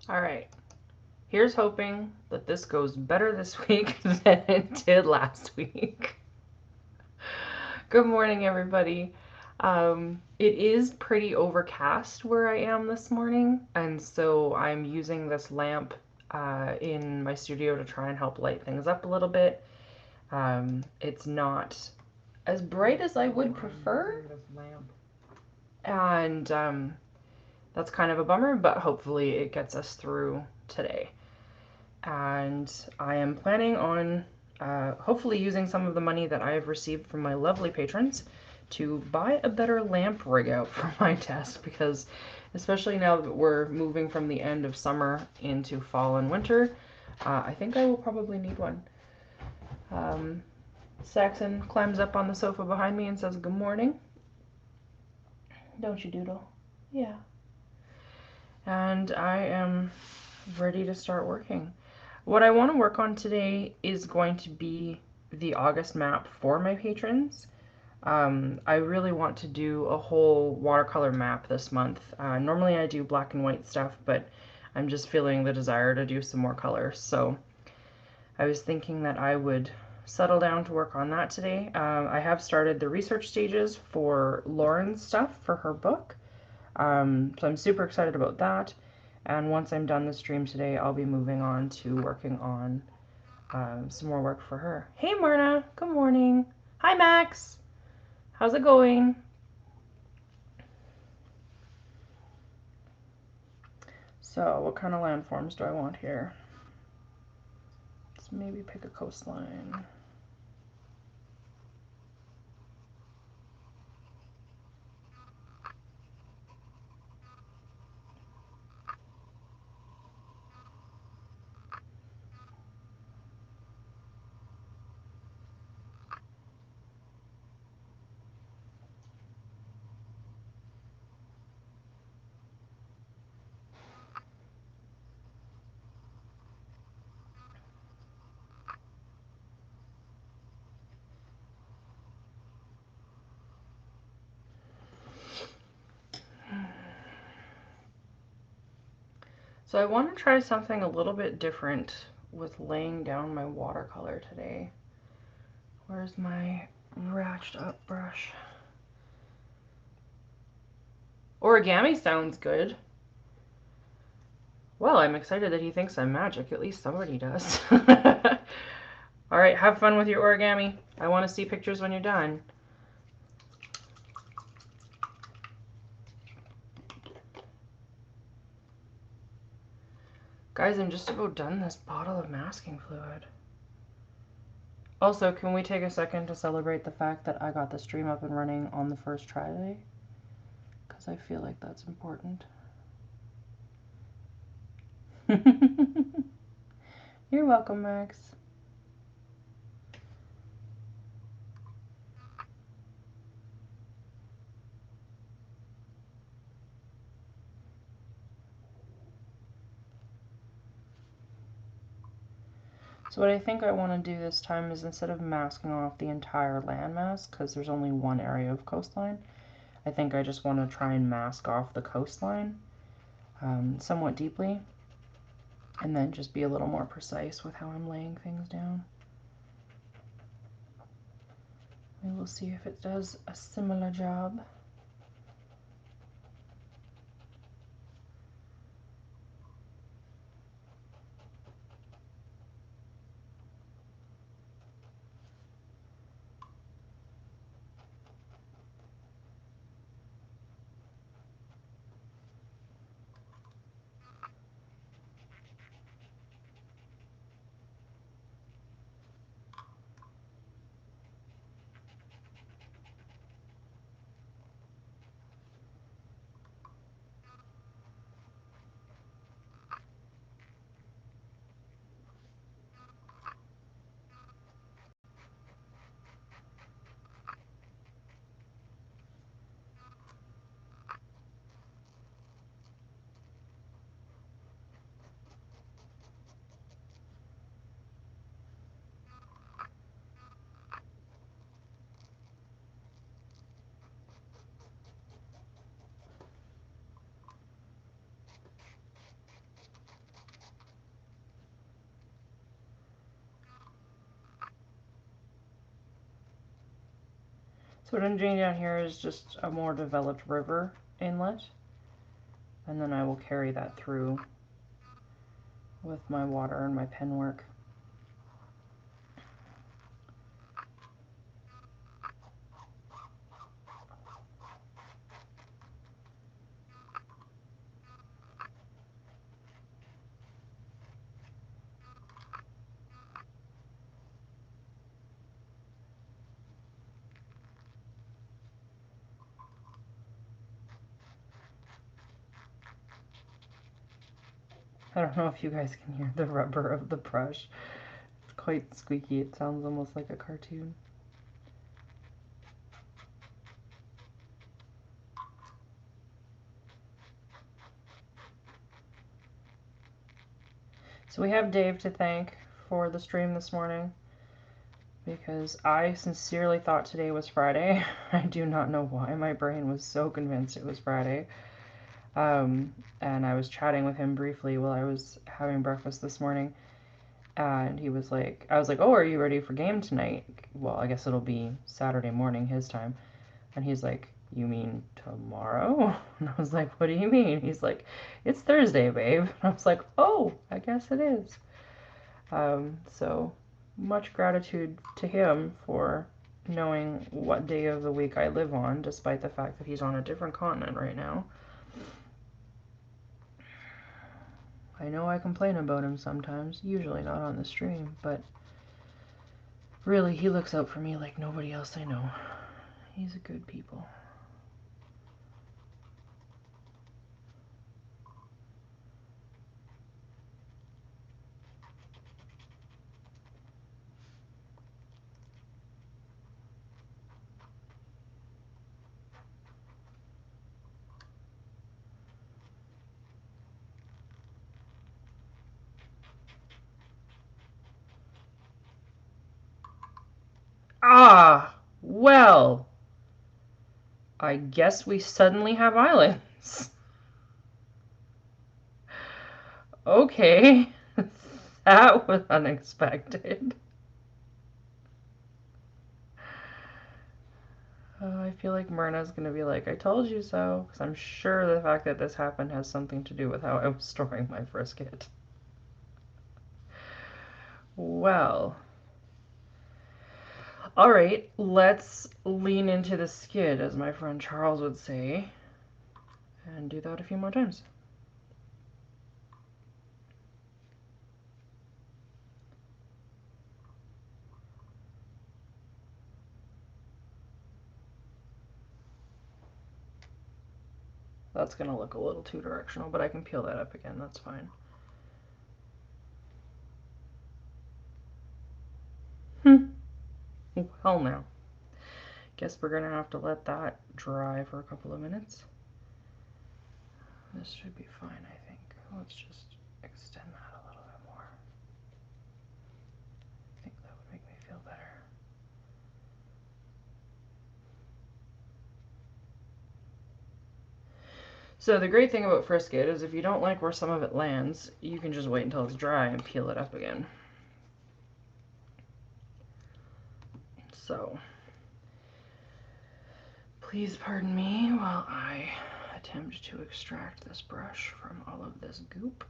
All right. Here's hoping that this goes better this week than it did last week. Good morning, everybody. It is pretty overcast where I am this morning, and so I'm using this lamp in my studio to try and help light things up a little bit. It's not as bright as I would prefer, and that's kind of a bummer, but hopefully it gets us through today. And I am planning on hopefully using some of the money that I have received from my lovely patrons to buy a better lamp rig out for my desk, because especially now that we're moving from the end of summer into fall and winter, I think I will probably need one. Saxon climbs up on the sofa behind me and says, "Good morning." Don't you, Doodle? Yeah. And I am ready to start working. What I want to work on today is going to be the August map for my patrons. I really want to do a whole watercolor map this month. Normally I do black and white stuff, but I'm just feeling the desire to do some more colors. So I was thinking that I would settle down to work on that today. I have started the research stages for Lauren's stuff for her book. So I'm super excited about that. And once I'm done the stream today, I'll be moving on to working on some more work for her. Hey, Marna. Good morning. Hi, Max. How's it going? So, what kind of landforms do I want here? Let's maybe pick a coastline. So I want to try something a little bit different with laying down my watercolor today. Where's my ratched up brush? Origami sounds good. Well, I'm excited that he thinks I'm magic. At least somebody does. All right, have fun with your origami. I want to see pictures when you're done. Guys, I'm just about done this bottle of masking fluid. Also, can we take a second to celebrate the fact that I got the stream up and running on the first try today? Because I feel like that's important. You're welcome, Max. So what I think I want to do this time is, instead of masking off the entire landmass, because there's only one area of coastline, I think I just want to try and mask off the coastline somewhat deeply, and then just be a little more precise with how I'm laying things down. We will see if it does a similar job. So what I'm doing down here is just a more developed river inlet, and then I will carry that through with my water and my pen work. I don't know if you guys can hear the rubber of the brush. It's quite squeaky. It sounds almost like a cartoon. So we have Dave to thank for the stream this morning, because I sincerely thought today was Friday. I do not know why my brain was so convinced it was Friday. And I was chatting with him briefly while I was having breakfast this morning, and he was like, I was like, oh, are you ready for game tonight? Well, I guess it'll be Saturday morning his time. And he's like, you mean tomorrow? And I was like, what do you mean? He's like, it's Thursday, babe. And I was like, oh, I guess it is. So much gratitude to him for knowing what day of the week I live on, despite the fact that he's on a different continent right now. I know I complain about him sometimes, usually not on the stream, but really, he looks out for me like nobody else I know. He's a good people. Ah, well, I guess we suddenly have islands. Okay, that was unexpected. I feel like Myrna's gonna be like, I told you so, because I'm sure the fact that this happened has something to do with how I was storing my frisket. Well, alright, let's lean into the skid, as my friend Charles would say, and do that a few more times. That's going to look a little two-directional, but I can peel that up again, that's fine. Well now. Guess we're going to have to let that dry for a couple of minutes. This should be fine, I think. Let's just extend that a little bit more. I think that would make me feel better. So the great thing about frisket is if you don't like where some of it lands, you can just wait until it's dry and peel it up again. So, please pardon me while I attempt to extract this brush from all of this goop.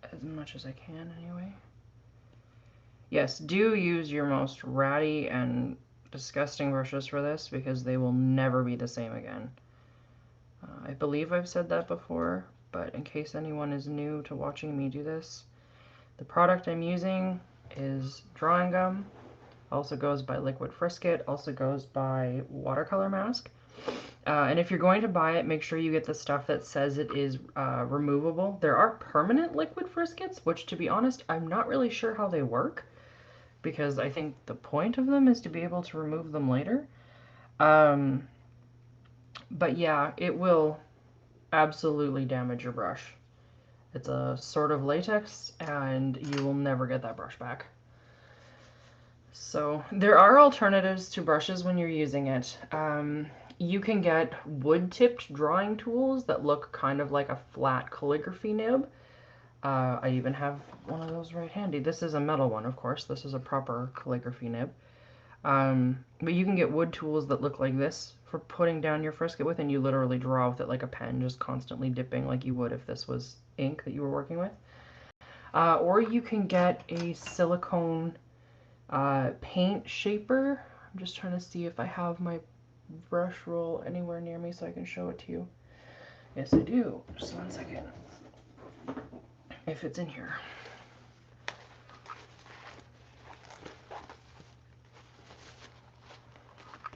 As much as I can, anyway. Yes, do use your most ratty and disgusting brushes for this, because they will never be the same again. I believe I've said that before, but in case anyone is new to watching me do this, the product I'm using is drawing gum, also goes by Liquid Frisket, also goes by Watercolor Mask. And if you're going to buy it, make sure you get the stuff that says it is removable. There are permanent Liquid Friskets, which, to be honest, I'm not really sure how they work, because I think the point of them is to be able to remove them later. But yeah, it will absolutely damage your brush. It's a sort of latex, and you will never get that brush back. So there are alternatives to brushes when you're using it. You can get wood-tipped drawing tools that look kind of like a flat calligraphy nib. I even have one of those right handy. This is a metal one, of course. This is a proper calligraphy nib. But you can get wood tools that look like this for putting down your frisket with, and you literally draw with it like a pen, just constantly dipping like you would if this was ink that you were working with. Or you can get a silicone paint shaper. I'm just trying to see if I have my brush roll anywhere near me so I can show it to you. Yes, I do. Just one second. If it's in here.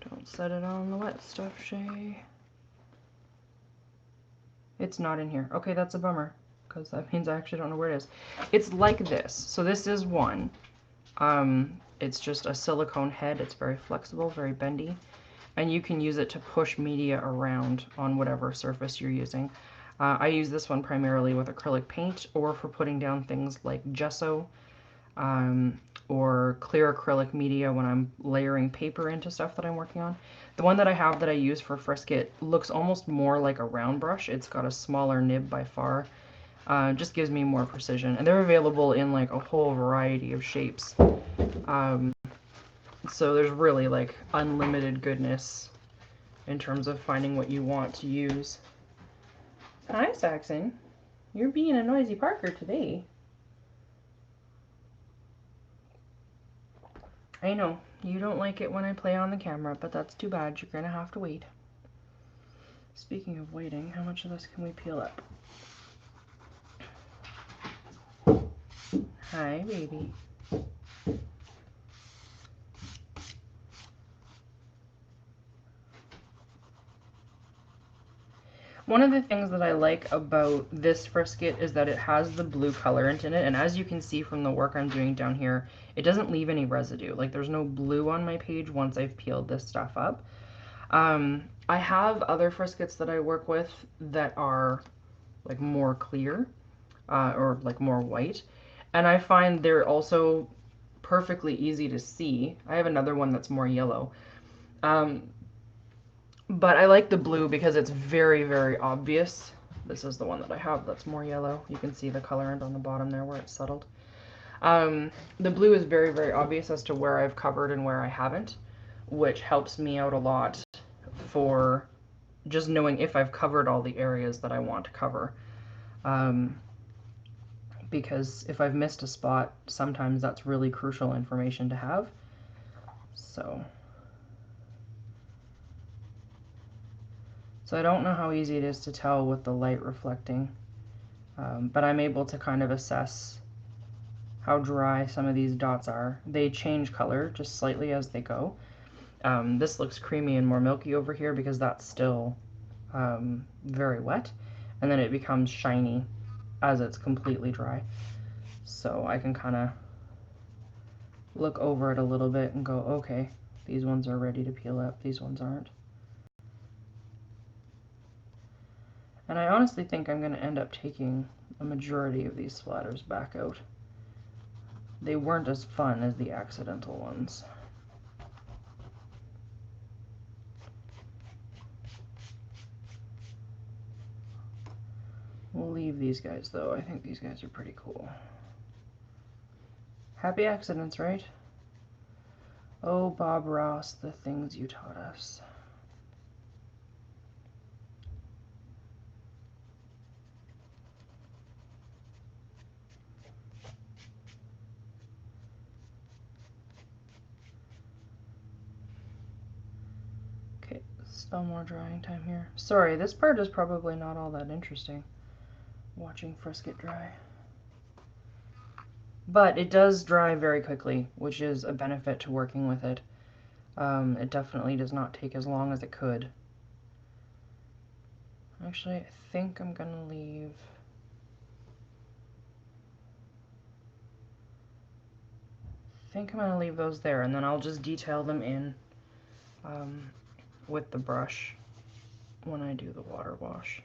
Don't set it on the wet stuff, Shay. It's not in here. Okay, that's a bummer, because that means I actually don't know where it is. It's like this. So this is one. It's just a silicone head. It's very flexible, very bendy. And you can use it to push media around on whatever surface you're using. I use this one primarily with acrylic paint or for putting down things like gesso or clear acrylic media when I'm layering paper into stuff that I'm working on. The one that I have that I use for frisket looks almost more like a round brush. It's got a smaller nib by far. Just gives me more precision. And they're available in like a whole variety of shapes. So there's really like unlimited goodness in terms of finding what you want to use. Hi, Saxon. You're being a noisy Parker today. I know, you don't like it when I play on the camera, but that's too bad. You're gonna have to wait. Speaking of waiting, how much of this can we peel up? Hi, baby. One of the things that I like about this frisket is that it has the blue colorant in it, and as you can see from the work I'm doing down here, it doesn't leave any residue. Like, there's no blue on my page once I've peeled this stuff up. I have other friskets that I work with that are like more clear or like more white, and I find they're also perfectly easy to see. I have another one that's more yellow. But I like the blue because it's very, very obvious. This is the one that I have that's more yellow. You can see the colorant on the bottom there where it's settled. The blue is very, very obvious as to where I've covered and where I haven't, which helps me out a lot for just knowing if I've covered all the areas that I want to cover. Because if I've missed a spot, sometimes that's really crucial information to have. So I don't know how easy it is to tell with the light reflecting, but I'm able to kind of assess how dry some of these dots are. They change color just slightly as they go. This looks creamy and more milky over here because that's still very wet, and then it becomes shiny as it's completely dry. So I can kind of look over it a little bit and go, okay, these ones are ready to peel up, these ones aren't. And I honestly think I'm going to end up taking a majority of these splatters back out. They weren't as fun as the accidental ones. We'll leave these guys though. I think these guys are pretty cool. Happy accidents, right? Oh, Bob Ross, the things you taught us. Okay, still more drying time here. Sorry, this part is probably not all that interesting, watching frisket dry. But it does dry very quickly, which is a benefit to working with it. It definitely does not take as long as it could. Actually, I think I'm gonna leave... those there, and then I'll just detail them in with the brush when I do the water wash.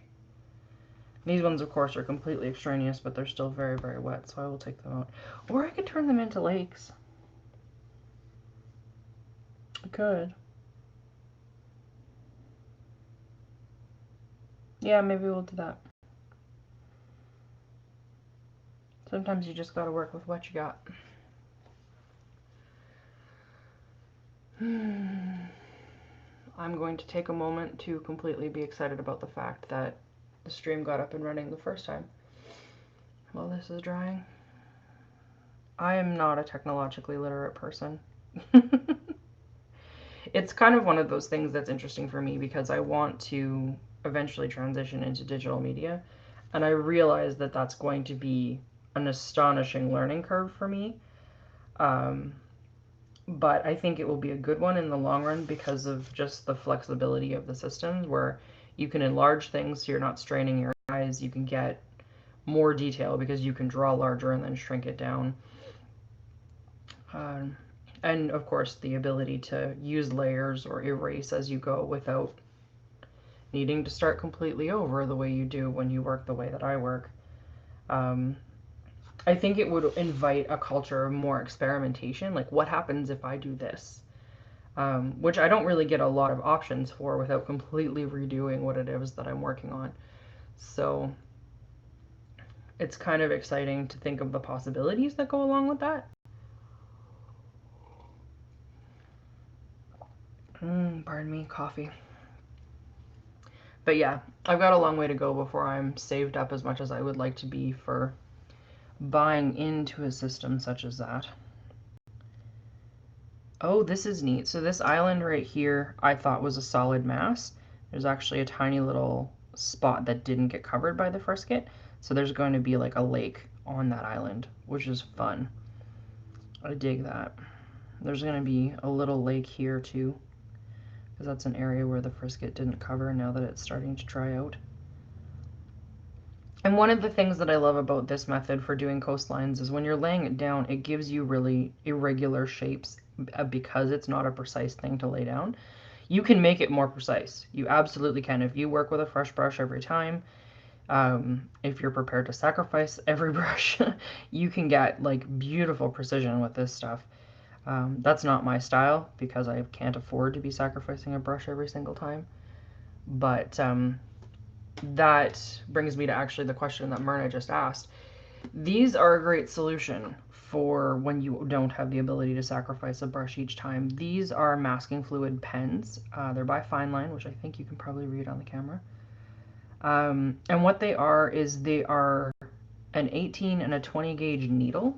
These ones, of course, are completely extraneous, but they're still very, very wet, so I will take them out. Or I could turn them into lakes. I could. Yeah, maybe we'll do that. Sometimes you just gotta work with what you got. I'm going to take a moment to completely be excited about the fact that the stream got up and running the first time while this is drying. I am not a technologically literate person. It's kind of one of those things that's interesting for me because I want to eventually transition into digital media, and I realize that that's going to be an astonishing learning curve for me. But I think it will be a good one in the long run because of just the flexibility of the systems where you can enlarge things so you're not straining your eyes. You can get more detail because you can draw larger and then shrink it down. And of course, the ability to use layers or erase as you go without needing to start completely over the way you do when you work the way that I work. I think it would invite a culture of more experimentation. Like, what happens if I do this? Which I don't really get a lot of options for without completely redoing what it is that I'm working on. So it's kind of exciting to think of the possibilities that go along with that. Pardon me, coffee. But yeah, I've got a long way to go before I'm saved up as much as I would like to be for buying into a system such as that. Oh, this is neat. So this island right here I thought was a solid mass. There's actually a tiny little spot that didn't get covered by the frisket. So there's going to be like a lake on that island, which is fun. I dig that. There's going to be a little lake here too, because that's an area where the frisket didn't cover now that it's starting to dry out. And one of the things that I love about this method for doing coastlines is when you're laying it down, it gives you really irregular shapes because it's not a precise thing to lay down. You can make it more precise. You absolutely can. If you work with a fresh brush every time, if you're prepared to sacrifice every brush, you can get like beautiful precision with this stuff. That's not my style because I can't afford to be sacrificing a brush every single time. But that brings me to actually the question that Myrna just asked. These are a great solution for when you don't have the ability to sacrifice a brush each time. These are masking fluid pens. They're by Fine Line, which I think you can probably read on the camera. And what they are is they are an 18 and a 20 gauge needle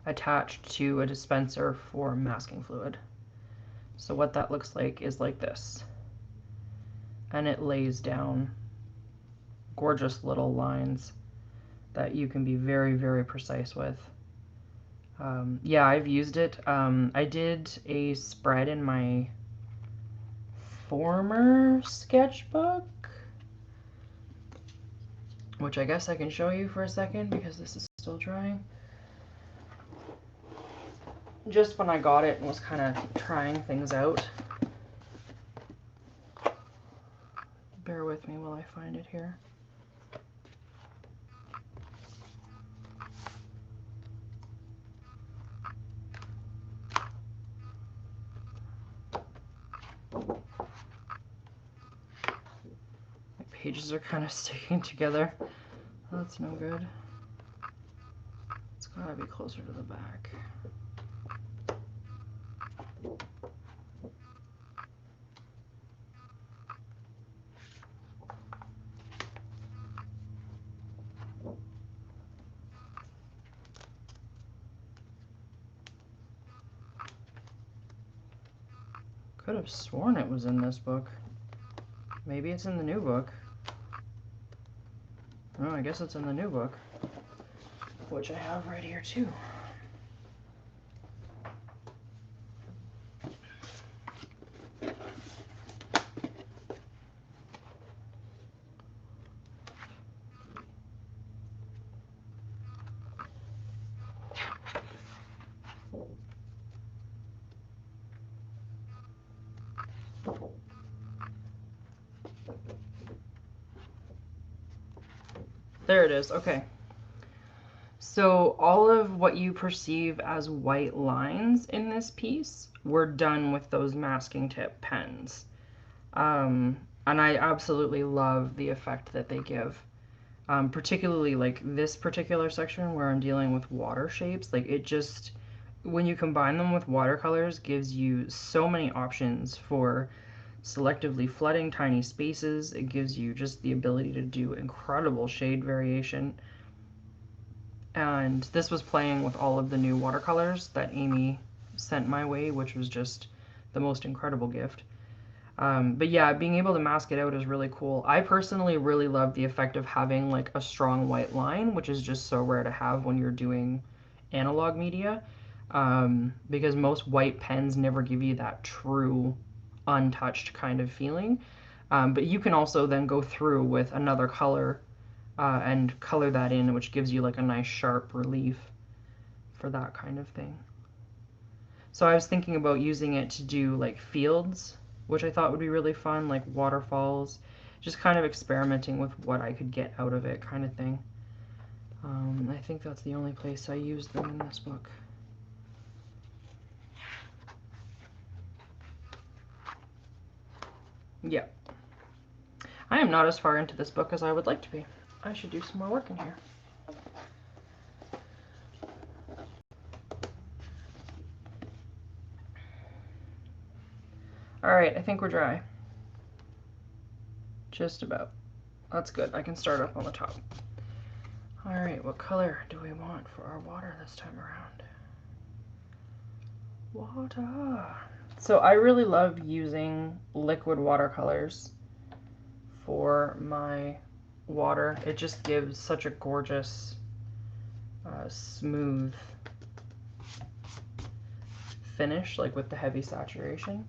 attached to a dispenser for masking fluid. So what that looks like is like this. And it lays down gorgeous little lines that you can be very, very precise with. Yeah, I've used it. I did a spread in my former sketchbook, which I guess I can show you for a second because this is still drying. Just when I got it and was kind of trying things out. Bear with me while I find it here. My pages are kind of sticking together. That's no good. It's gotta be closer to the back. Could have sworn it was in this book. Maybe it's in the new book. Oh, I guess it's in the new book, which I have right here too. There it is. Okay. So all of what you perceive as white lines in this piece were done with those masking tip pens. And I absolutely love the effect that they give. Particularly like this particular section where I'm dealing with water shapes. Like it just, when you combine them with watercolors, gives you so many options for selectively flooding tiny spaces. It gives you just the ability to do incredible shade variation. And this was playing with all of the new watercolors that Amy sent my way, which was just the most incredible gift. But yeah, being able to mask it out is really cool. I personally really love the effect of having like a strong white line, which is just so rare to have when you're doing analog media, because most white pens never give you that true untouched kind of feeling. But you can also then go through with another color and color that in, which gives you like a nice sharp relief for that kind of thing. So I was thinking about using it to do like fields, which I thought would be really fun, like waterfalls, just kind of experimenting with what I could get out of it kind of thing. I think that's the only place I used them in this book. Yeah. I am not as far into this book as I would like to be. I should do some more work in here. Alright, I think we're dry. Just about. That's good. I can start up on the top. Alright, what color do we want for our water this time around? Water. So I really love using liquid watercolors for my water. It just gives such a gorgeous, smooth finish, like with the heavy saturation.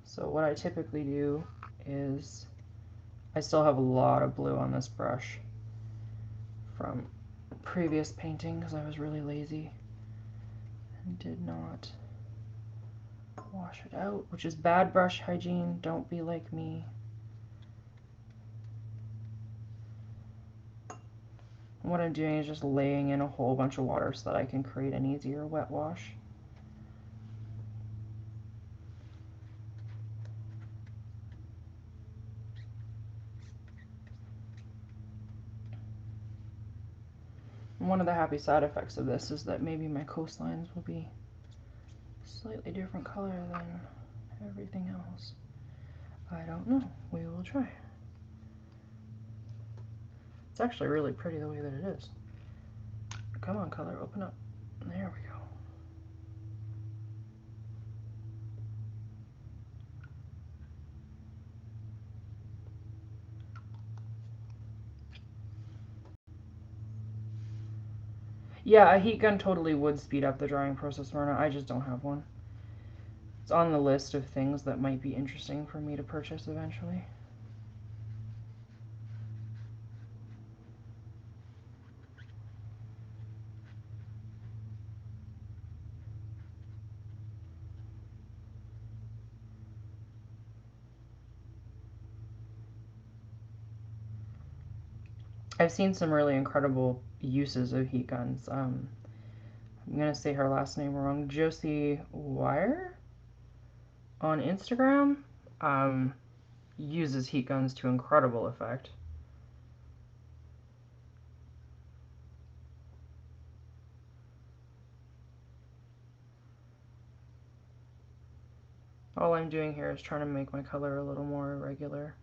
So what I typically do is, I still have a lot of blue on this brush from previous painting because I was really lazy and did not wash it out, which is bad brush hygiene. Don't be like me. What I'm doing is just laying in a whole bunch of water so that I can create an easier wet wash. And one of the happy side effects of this is that maybe my coastlines will be slightly different color than everything else. I don't know. We will try. It's actually really pretty the way that it is. Come on, color, open up. There we go. Yeah, a heat gun totally would speed up the drying process, Myrna. I just don't have one. It's on the list of things that might be interesting for me to purchase eventually. I've seen some really incredible uses of heat guns. I'm going to say her last name wrong. Josie Wire on Instagram uses heat guns to incredible effect. All I'm doing here is trying to make my color a little more irregular.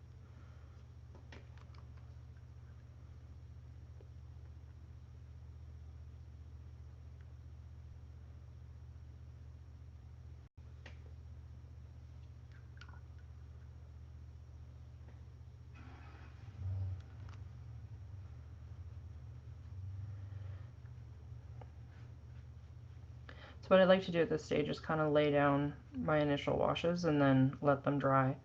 So what I'd like to do at this stage is kind of lay down my initial washes and then let them dry,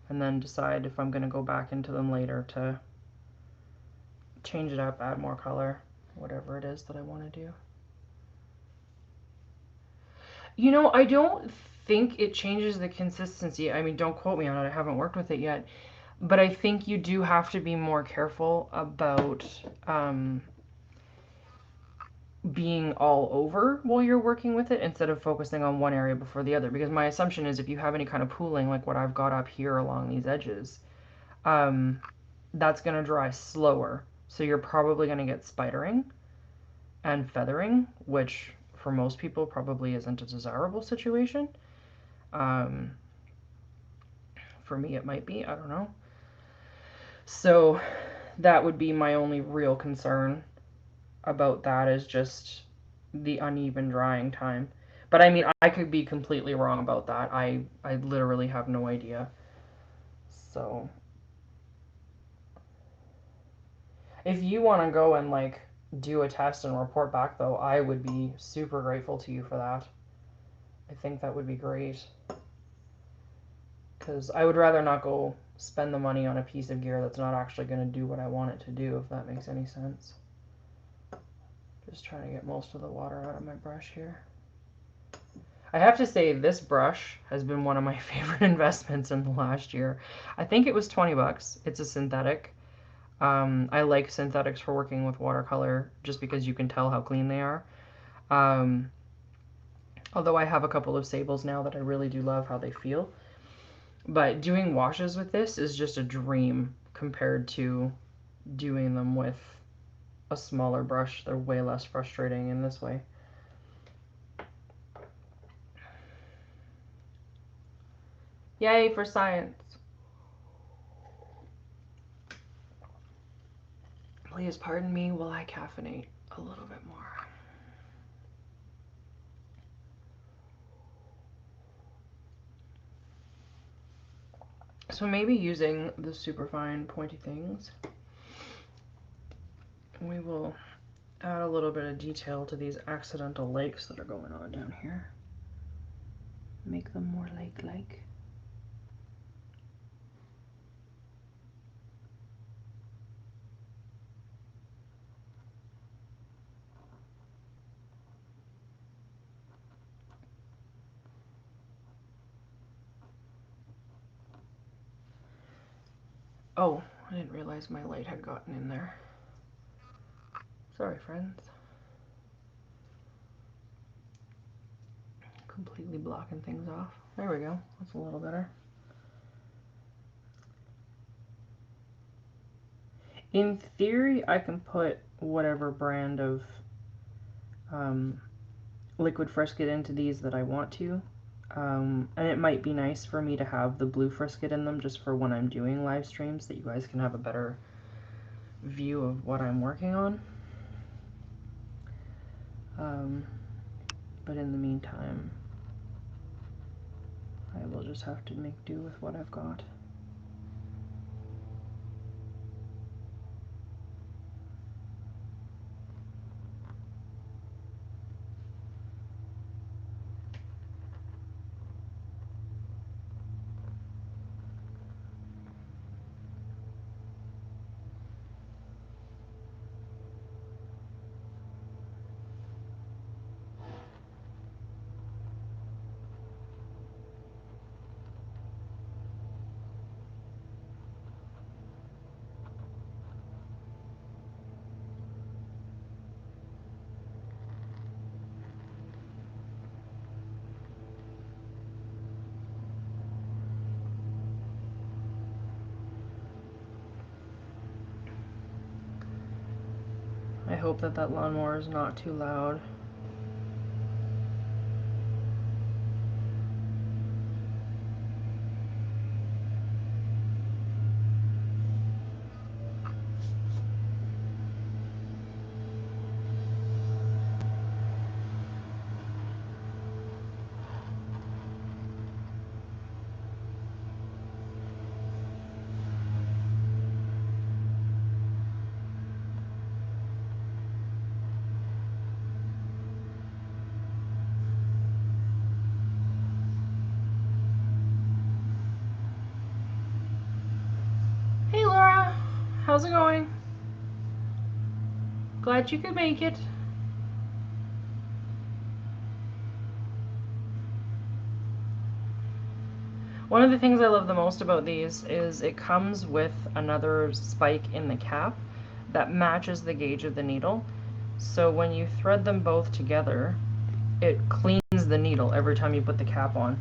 and then decide if I'm going to go back into them later to change it up, add more color, whatever it is that I want to do. You know, I don't think it changes the consistency. I mean, don't quote me on it. I haven't worked with it yet. But I think you do have to be more careful about being all over while you're working with it instead of focusing on one area before the other. Because my assumption is if you have any kind of pooling like what I've got up here along these edges, that's going to dry slower. So you're probably going to get spidering and feathering, which for most people probably isn't a desirable situation. Um, for me, it might be. I don't know. So that would be my only real concern about that, is just the uneven drying time. But I mean, I could be completely wrong about that. I literally have no idea. So if you want to go and like do a test and report back though, I would be super grateful to you for that. I think that would be great. Because I would rather not go spend the money on a piece of gear that's not actually going to do what I want it to do, if that makes any sense. Just trying to get most of the water out of my brush here. I have to say, this brush has been one of my favorite investments in the last year. I think it was 20 bucks. It's a synthetic. I like synthetics for working with watercolor just because you can tell how clean they are. Although I have a couple of sables now that I really do love how they feel. But doing washes with this is just a dream compared to doing them with a smaller brush. They're way less frustrating in this way. Yay for science. Please pardon me while I caffeinate a little bit more. So maybe using the superfine pointy things, we will add a little bit of detail to these accidental lakes that are going on down here. Make them more lake-like. Oh, I didn't realize my light had gotten in there. Sorry, friends. Completely blocking things off. There we go. That's a little better. In theory, I can put whatever brand of liquid Frisket into these that I want to. And it might be nice for me to have the blue Frisket in them just for when I'm doing live streams, that you guys can have a better view of what I'm working on. But in the meantime, I will just have to make do with what I've got. I hope that that lawnmower is not too loud. Hey Laura, how's it going? Glad you could make it. One of the things I love the most about these is it comes with another spike in the cap that matches the gauge of the needle. So when you thread them both together, it cleans the needle every time you put the cap on.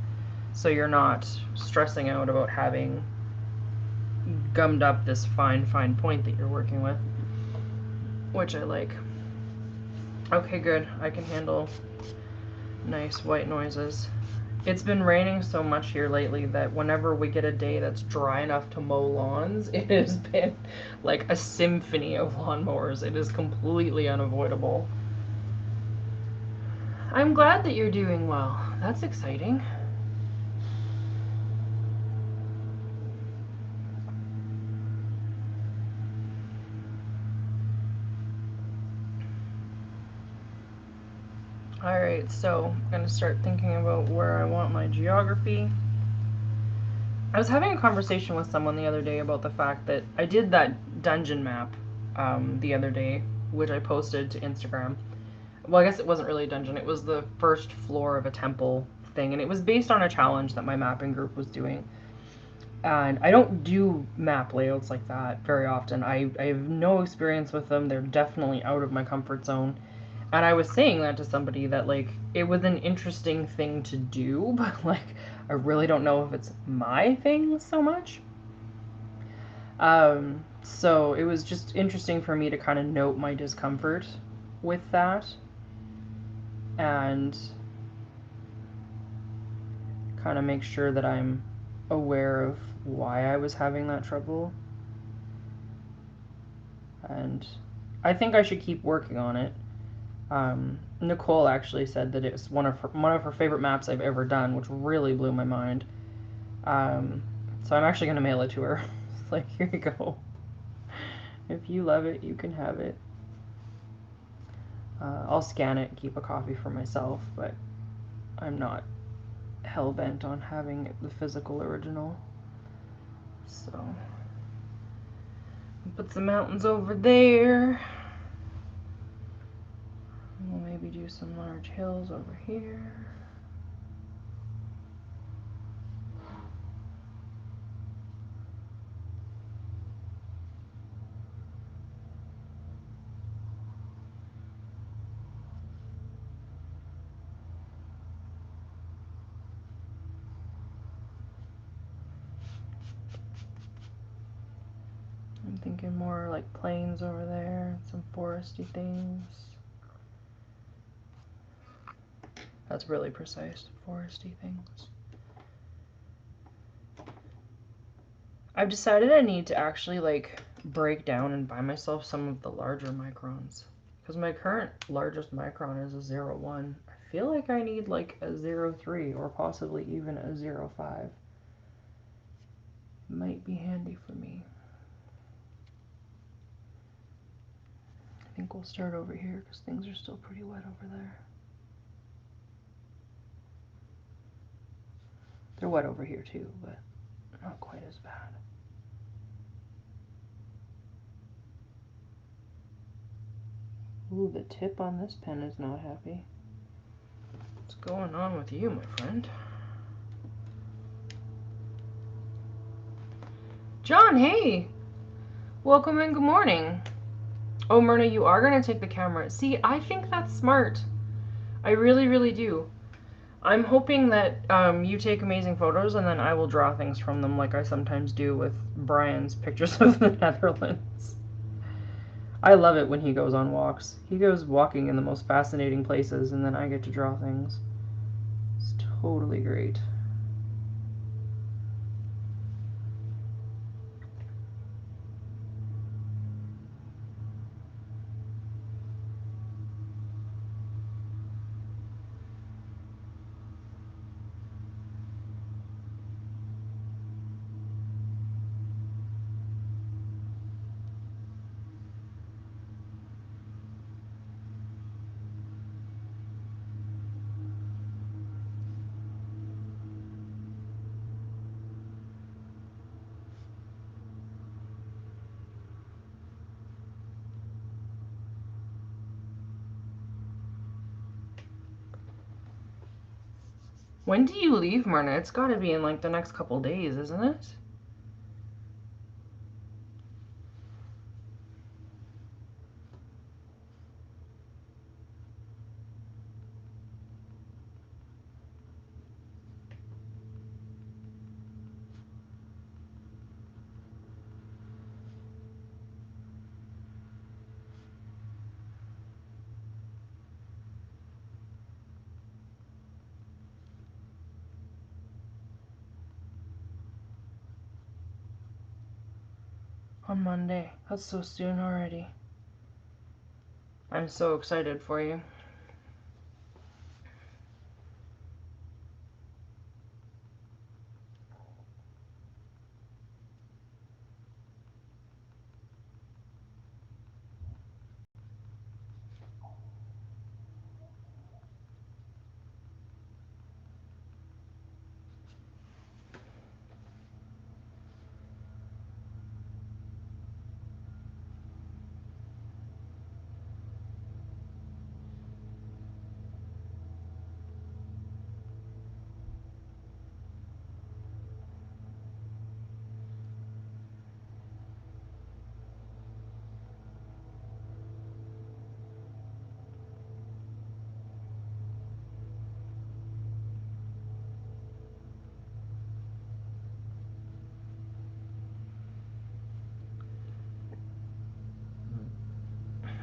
So you're not stressing out about having gummed up this fine point that you're working with, which I like. Okay, good. I can handle nice white noises. It's been raining so much here lately that whenever we get a day that's dry enough to mow lawns, it has been like a symphony of lawnmowers. It is completely unavoidable. I'm glad that you're doing well. That's exciting. Alright, so I'm going to start thinking about where I want my geography. I was having a conversation with someone the other day about the fact that I did that dungeon map the other day, which I posted to Instagram. Well, I guess it wasn't really a dungeon, it was the first floor of a temple thing, and it was based on a challenge that my mapping group was doing. And I don't do map layouts like that very often. I have no experience with them. They're definitely out of my comfort zone. And I was saying that to somebody that, like, it was an interesting thing to do, but, like, I really don't know if it's my thing so much. So it was just interesting for me to kind of note my discomfort with that and kind of make sure that I'm aware of why I was having that trouble. And I think I should keep working on it. Nicole actually said that it's one of her favorite maps I've ever done, which really blew my mind. So I'm actually gonna mail it to her. It's like, here you go. If you love it, you can have it. I'll scan it and keep a copy for myself, but I'm not hell-bent on having the physical original. So, put some mountains over there. We'll maybe do some large hills over here. I'm thinking more like plains over there, some foresty things. That's really precise, foresty things. I've decided I need to actually like break down and buy myself some of the larger microns. Because my current largest micron is a 0.1. I feel like I need like a 0.3 or possibly even a 0.5. Might be handy for me. I think we'll start over here because things are still pretty wet over there. They're wet over here too, but not quite as bad. Ooh, the tip on this pen is not happy. What's going on with you, my friend? John, hey! Welcome and good morning. Oh, Myrna, you are going to take the camera. See, I think that's smart. I really, really do. I'm hoping that you take amazing photos and then I will draw things from them like I sometimes do with Brian's pictures of the Netherlands. I love it when he goes on walks. He goes walking in the most fascinating places and then I get to draw things. It's totally great. When do you leave, Myrna? It's got to be in like the next couple days, isn't it? On Monday. That's so soon already. I'm so excited for you.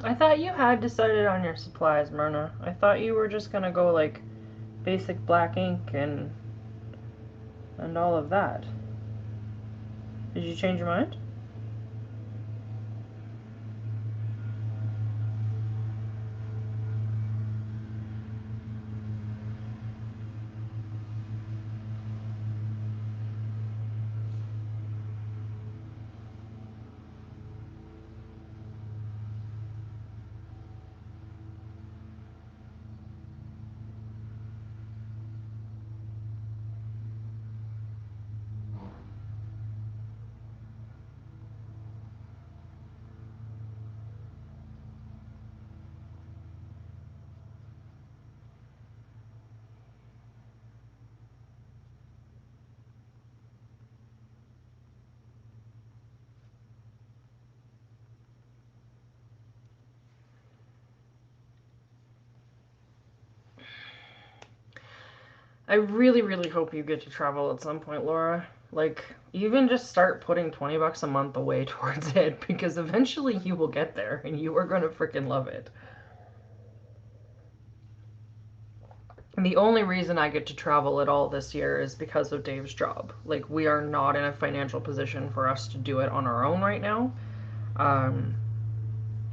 I thought you had decided on your supplies, Myrna. I thought you were just gonna go like basic black ink and all of that. Did you change your mind? I really, really hope you get to travel at some point, Laura. Like, even just start putting $20 a month away towards it because eventually you will get there and you are gonna freaking love it. And the only reason I get to travel at all this year is because of Dave's job. Like, we are not in a financial position for us to do it on our own right now. Um,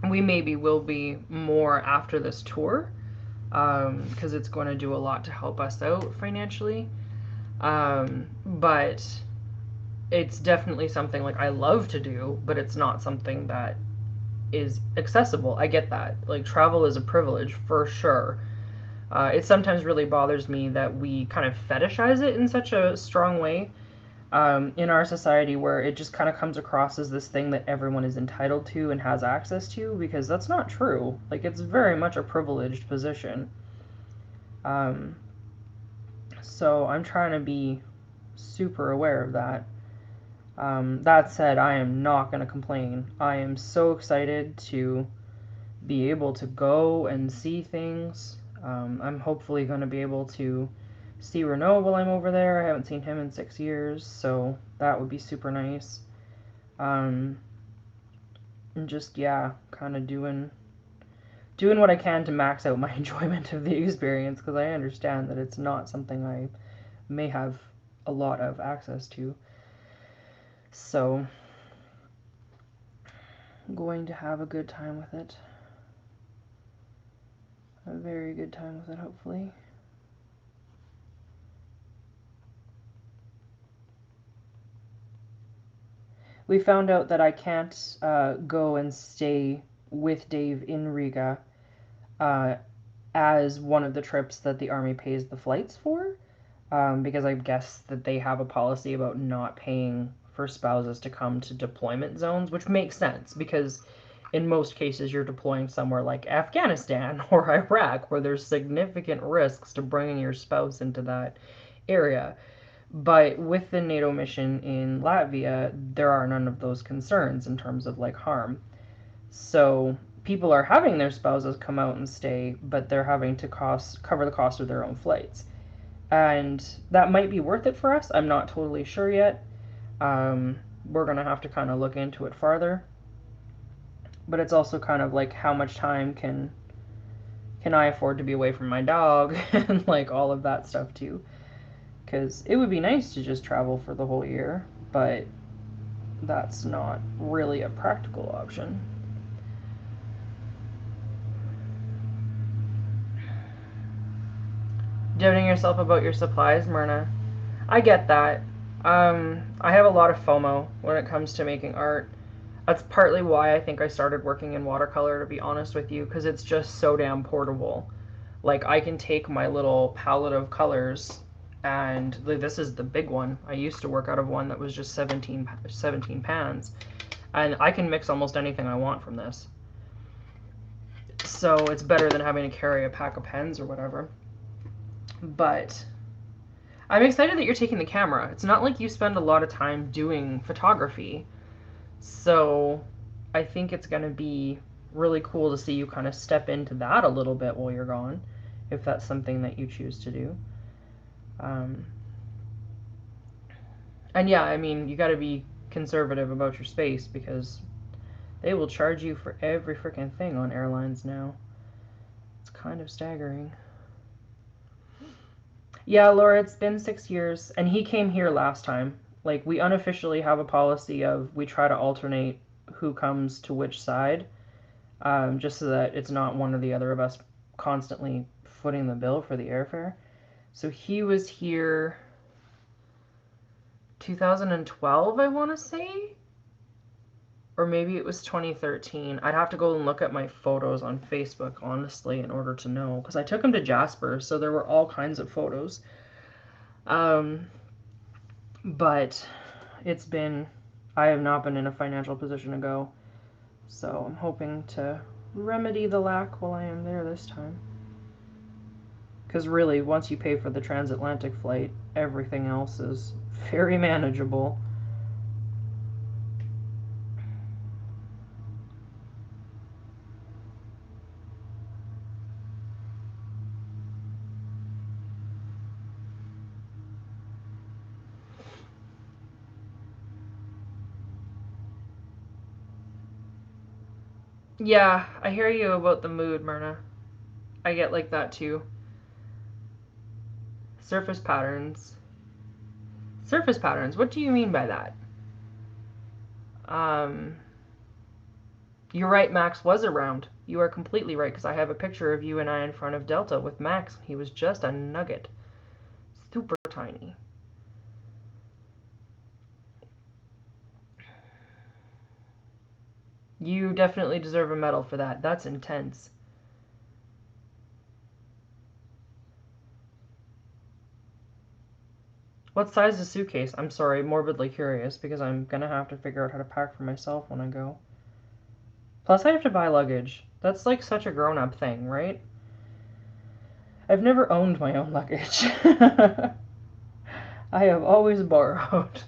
we maybe will be more after this tour because it's going to do a lot to help us out financially. But it's definitely something like I love to do, but it's not something that is accessible. I get that. Like, travel is a privilege for sure. It sometimes really bothers me that we kind of fetishize it in such a strong way in our society where it just kind of comes across as this thing that everyone is entitled to and has access to, because that's not true. Like, it's very much a privileged position. Um, so I'm trying to be super aware of that. That said, I am not going to complain. I am so excited to be able to go and see things. I'm hopefully going to be able to see Renault while I'm over there. I haven't seen him in 6 years, so that would be super nice. And just, yeah, kind of doing what I can to max out my enjoyment of the experience, because I understand that it's not something I may have a lot of access to. So, I'm going to have a good time with it. A very good time with it, hopefully. We found out that I can't go and stay with Dave in Riga uh, as one of the trips that the Army pays the flights for, because I guess that they have a policy about not paying for spouses to come to deployment zones, which makes sense because in most cases you're deploying somewhere like Afghanistan or Iraq where there's significant risks to bringing your spouse into that area. But with the NATO mission in Latvia, there are none of those concerns in terms of like harm. So people are having their spouses come out and stay, but they're having to cover the cost of their own flights. And that might be worth it for us. I'm not totally sure yet. We're going to have to kind of look into it farther. But it's also kind of like how much time can I afford to be away from my dog and like all of that stuff too. Because it would be nice to just travel for the whole year, but that's not really a practical option. Doubting yourself about your supplies, Myrna. I get that. I have a lot of FOMO when it comes to making art. That's partly why I think I started working in watercolor, to be honest with you, because it's just so damn portable. Like, I can take my little palette of colors, and this is the big one. I used to work out of one that was just 17 pans, and I can mix almost anything I want from this. So it's better than having to carry a pack of pens or whatever. But I'm excited that you're taking the camera. It's not like you spend a lot of time doing photography. So I think it's going to be really cool to see you kind of step into that a little bit while you're gone, if that's something that you choose to do. And yeah, I mean, you got to be conservative about your space because they will charge you for every freaking thing on airlines now. It's kind of staggering. Yeah, Laura, it's been 6 years, and he came here last time. Like, we unofficially have a policy of we try to alternate who comes to which side, just so that it's not one or the other of us constantly footing the bill for the airfare. So he was here 2012, I want to say? Or maybe it was 2013. I'd have to go and look at my photos on Facebook, honestly, in order to know. Because I took him to Jasper, so there were all kinds of photos. But I have not been in a financial position to go. So I'm hoping to remedy the lack while I am there this time. Because really, once you pay for the transatlantic flight, everything else is very manageable. Yeah, I hear you about the mood, Myrna. I get like that too. Surface patterns. Surface patterns, what do you mean by that? You're right, Max was around. You are completely right, because I have a picture of you and I in front of Delta with Max. He was just a nugget. Super tiny. You definitely deserve a medal for that. That's intense. What size is the suitcase? I'm sorry, morbidly curious, because I'm gonna have to figure out how to pack for myself when I go. Plus, I have to buy luggage. That's like such a grown-up thing, right? I've never owned my own luggage. I have always borrowed.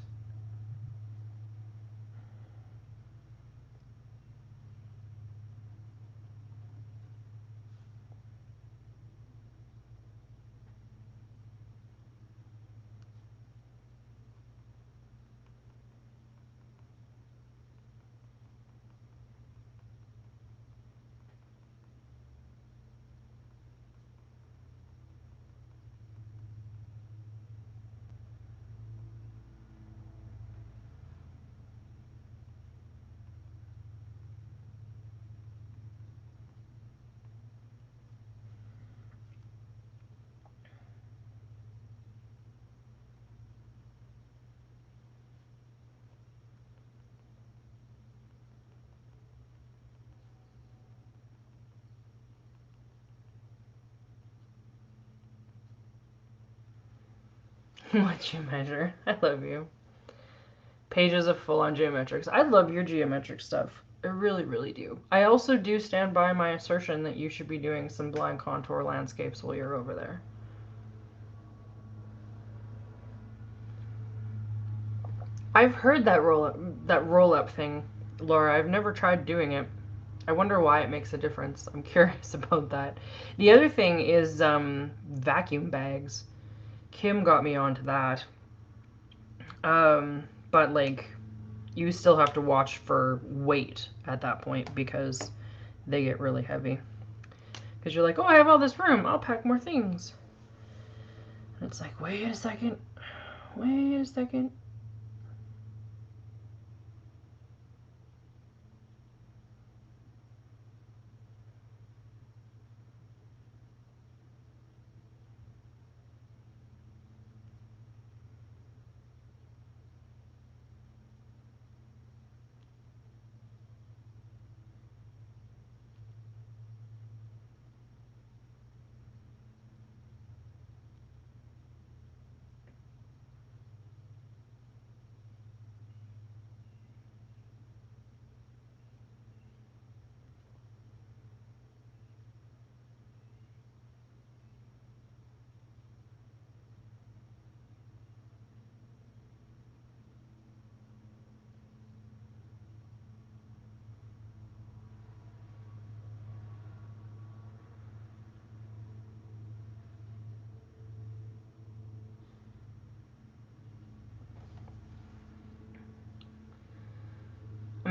What you measure? I love you. Pages of full-on geometrics. I love your geometric stuff. I really, really do. I also do stand by my assertion that you should be doing some blind contour landscapes while you're over there. I've heard that roll-up thing, Laura. I've never tried doing it. I wonder why it makes a difference. I'm curious about that. The other thing is vacuum bags. Kim got me onto that. But like, you still have to watch for weight at that point because they get really heavy. Because you're like, oh, I have all this room. I'll pack more things. And it's like, wait a second. Wait a second.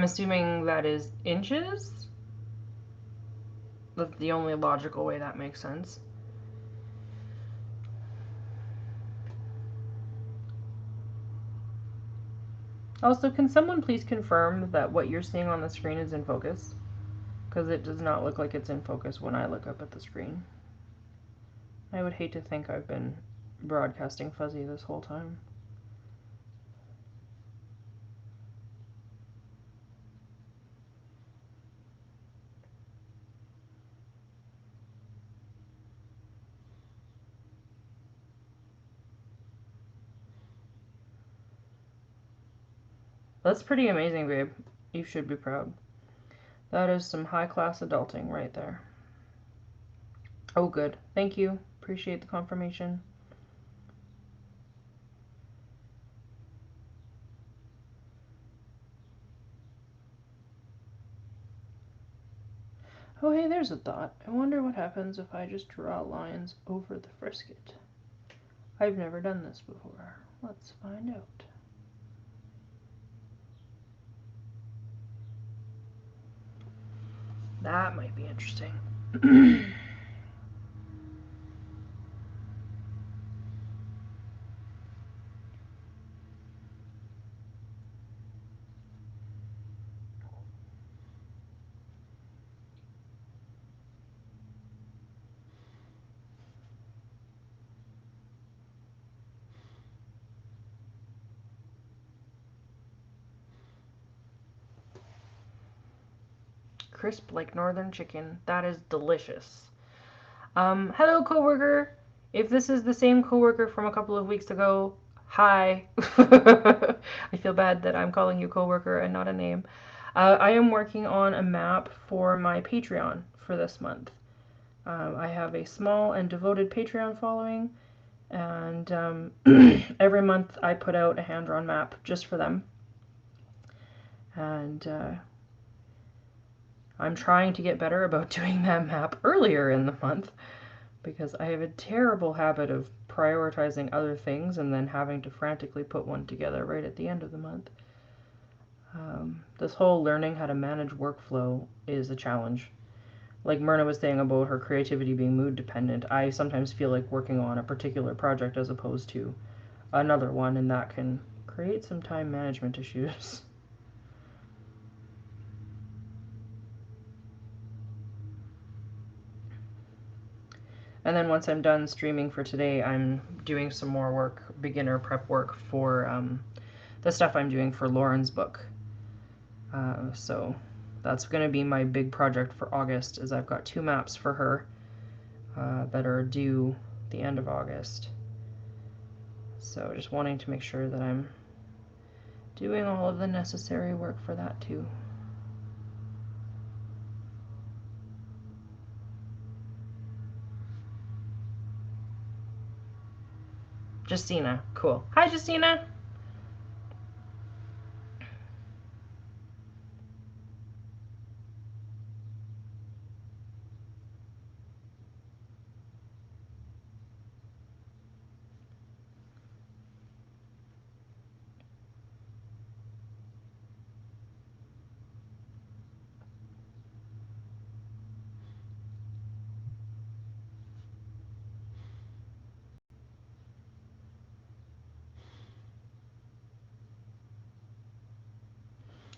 assuming that is inches. That's the only logical way that makes sense. Also, can someone please confirm that what you're seeing on the screen is in focus? Because it does not look like it's in focus when I look up at the screen. I would hate to think I've been broadcasting fuzzy this whole time. That's pretty amazing, babe. You should be proud. That is some high-class adulting right there. Oh, good. Thank you. Appreciate the confirmation. Oh, hey, there's a thought. I wonder what happens if I just draw lines over the frisket. I've never done this before. Let's find out. That might be interesting. Crisp like northern chicken. That is delicious. Hello, coworker. If this is the same coworker from a couple of weeks ago, hi. I feel bad that I'm calling you coworker and not a name. I am working on a map for my Patreon for this month. I have a small and devoted Patreon following, and every month I put out a hand-drawn map just for them. And I'm trying to get better about doing that map earlier in the month, because I have a terrible habit of prioritizing other things and then having to frantically put one together right at the end of the month. This whole learning how to manage workflow is a challenge. Like Myrna was saying about her creativity being mood dependent, I sometimes feel like working on a particular project as opposed to another one, and that can create some time management issues. And then once I'm done streaming for today, I'm doing some more work, beginner prep work for the stuff I'm doing for Lauren's book. So that's going to be my big project for August, is I've got 2 maps for her that are due the end of August. So just wanting to make sure that I'm doing all of the necessary work for that too. Justina, cool. Hi, Justina.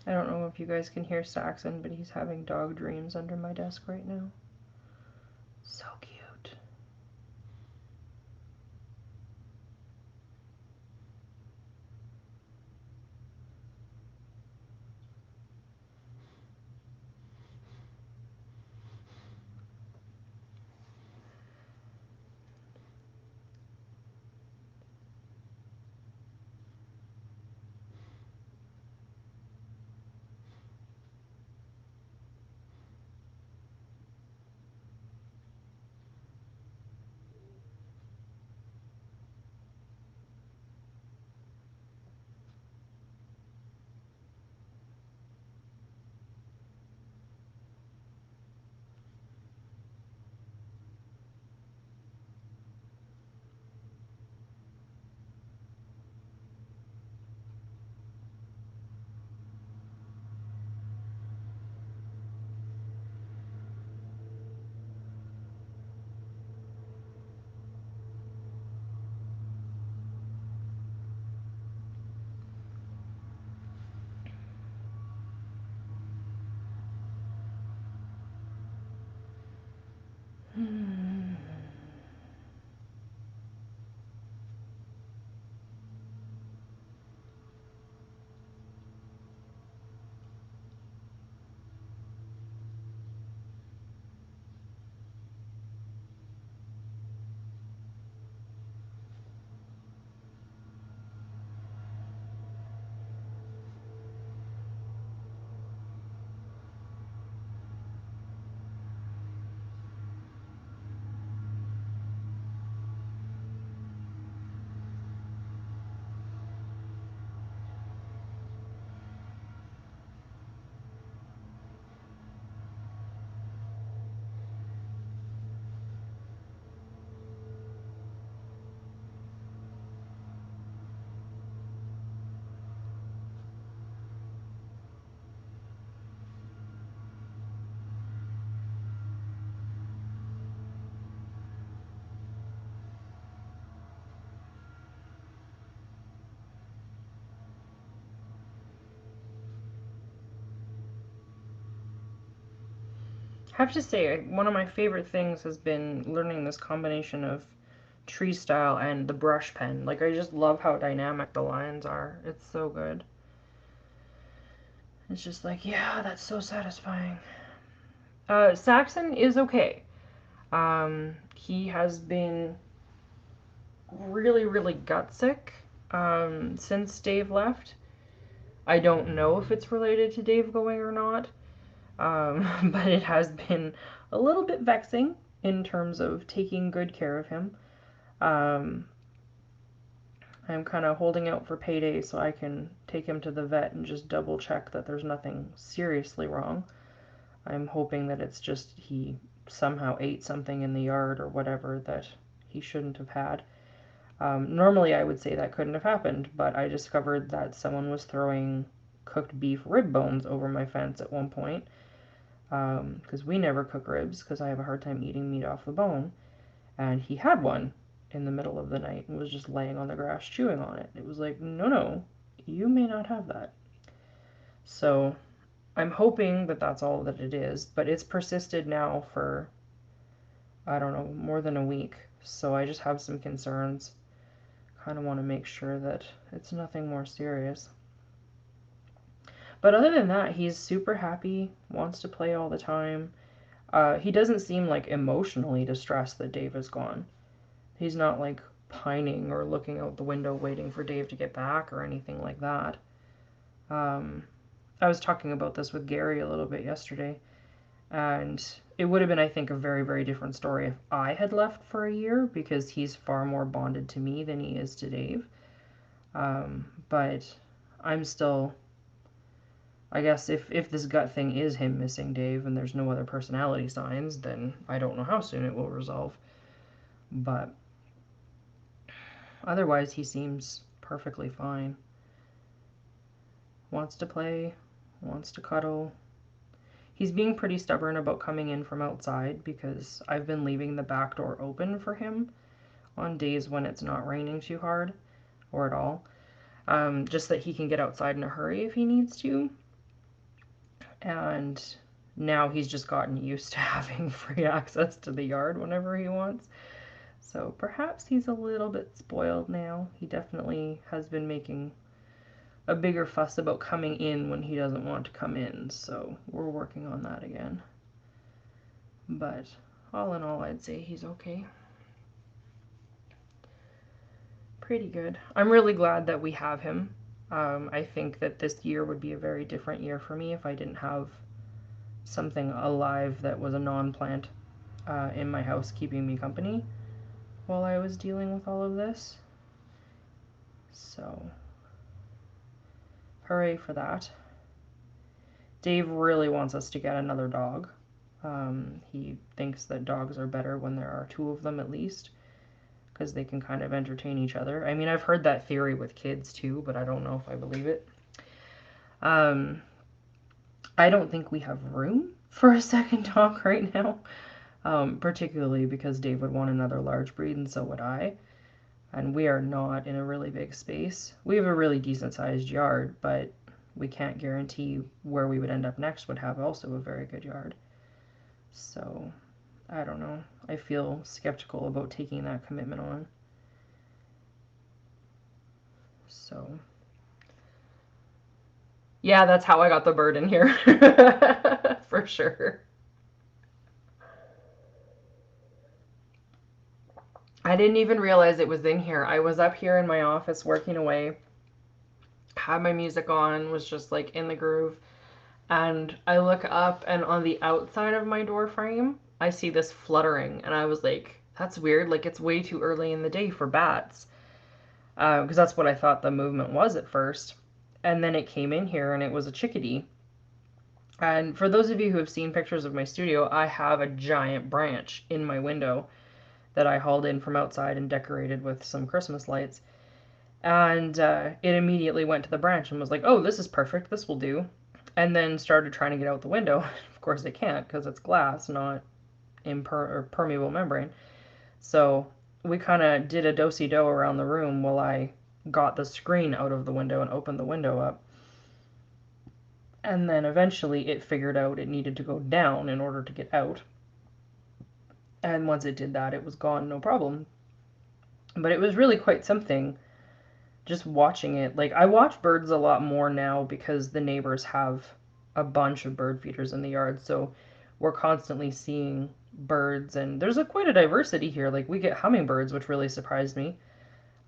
I don't know if you guys can hear Saxon, but he's having dog dreams under my desk right now. So cute. have to say, one of my favorite things has been learning this combination of tree style and the brush pen. Like, I just love how dynamic the lines are. It's so good. It's just like, yeah, that's so satisfying. Saxon is okay. He has been really, really gut sick since Dave left. I don't know if it's related to Dave going or not, but it has been a little bit vexing in terms of taking good care of him. Um, I'm kind of holding out for payday so I can take him to the vet and just double check that there's nothing seriously wrong. I'm hoping that it's just he somehow ate something in the yard or whatever that he shouldn't have had. Normally, I would say that couldn't have happened, but I discovered that someone was throwing cooked beef rib bones over my fence at one point, because we never cook ribs because I have a hard time eating meat off the bone. And he had one in the middle of the night and was just laying on the grass chewing on it. It was like, no, no, you may not have that. So I'm hoping that that's all that it is, but it's persisted now for, I don't know, more than a week. So I just have some concerns. Kind of want to make sure that it's nothing more serious. But other than that, he's super happy, wants to play all the time. He doesn't seem like emotionally distressed that Dave is gone. He's not like pining or looking out the window waiting for Dave to get back or anything like that. I was talking about this with Gary a little bit yesterday, and it would have been, I think, a very, very different story if I had left for a year because he's far more bonded to me than he is to Dave. But I'm still, I guess, if this gut thing is him missing Dave and there's no other personality signs, then I don't know how soon it will resolve. But otherwise, he seems perfectly fine. Wants to play, wants to cuddle. He's being pretty stubborn about coming in from outside because I've been leaving the back door open for him on days when it's not raining too hard or at all. Just that he can get outside in a hurry if he needs to. And now he's just gotten used to having free access to the yard whenever he wants. So perhaps he's a little bit spoiled now. He definitely has been making a bigger fuss about coming in when he doesn't want to come in, so we're working on that again. But all in all, I'd say he's okay. Pretty good. I'm really glad that we have him. I think that this year would be a very different year for me if I didn't have something alive that was a non-plant in my house keeping me company while I was dealing with all of this. So, hooray for that. Dave really wants us to get another dog. He thinks that dogs are better when there are two of them at least, because they can kind of entertain each other. I mean, I've heard that theory with kids too, but I don't know if I believe it. I don't think we have room for a second dog right now, particularly because Dave would want another large breed and so would I. And we are not in a really big space. We have a really decent sized yard, but we can't guarantee where we would end up next would have also a very good yard. So, I don't know. I feel skeptical about taking that commitment on. So, yeah, that's how I got the bird in here. For sure. I didn't even realize it was in here. I was up here in my office working away, had my music on, was just like in the groove. And I look up, and on the outside of my door frame, I see this fluttering. And I was like, that's weird. Like, it's way too early in the day for bats. Because that's what I thought the movement was at first. And then it came in here, and it was a chickadee. And for those of you who have seen pictures of my studio, I have a giant branch in my window that I hauled in from outside and decorated with some Christmas lights. And it immediately went to the branch and was like, oh, this is perfect. This will do. And then started trying to get out the window. Of course it can't because it's glass, not permeable membrane. So we kind of did a do-si-do around the room while I got the screen out of the window and opened the window up. And then eventually it figured out it needed to go down in order to get out. And once it did that, it was gone, no problem. But it was really quite something just watching it. Like, I watch birds a lot more now because the neighbors have a bunch of bird feeders in the yard. So we're constantly seeing birds, and there's quite a diversity here. Like, we get hummingbirds, which really surprised me.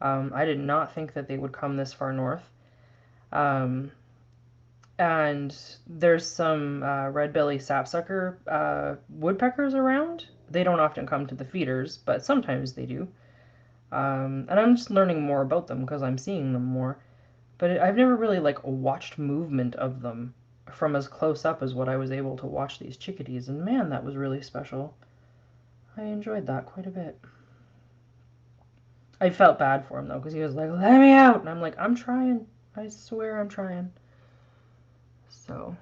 I did not think that they would come this far north. Um, and there's some red-belly sapsucker woodpeckers around. They don't often come to the feeders, but sometimes they do. And I'm just learning more about them because I'm seeing them more. But I've never really like watched movement of them from as close up as what I was able to watch these chickadees, and man, that was really special. I enjoyed that quite a bit. I felt bad for him though because he was like, "Let me out," and I'm like, "I'm trying. I swear I'm trying." So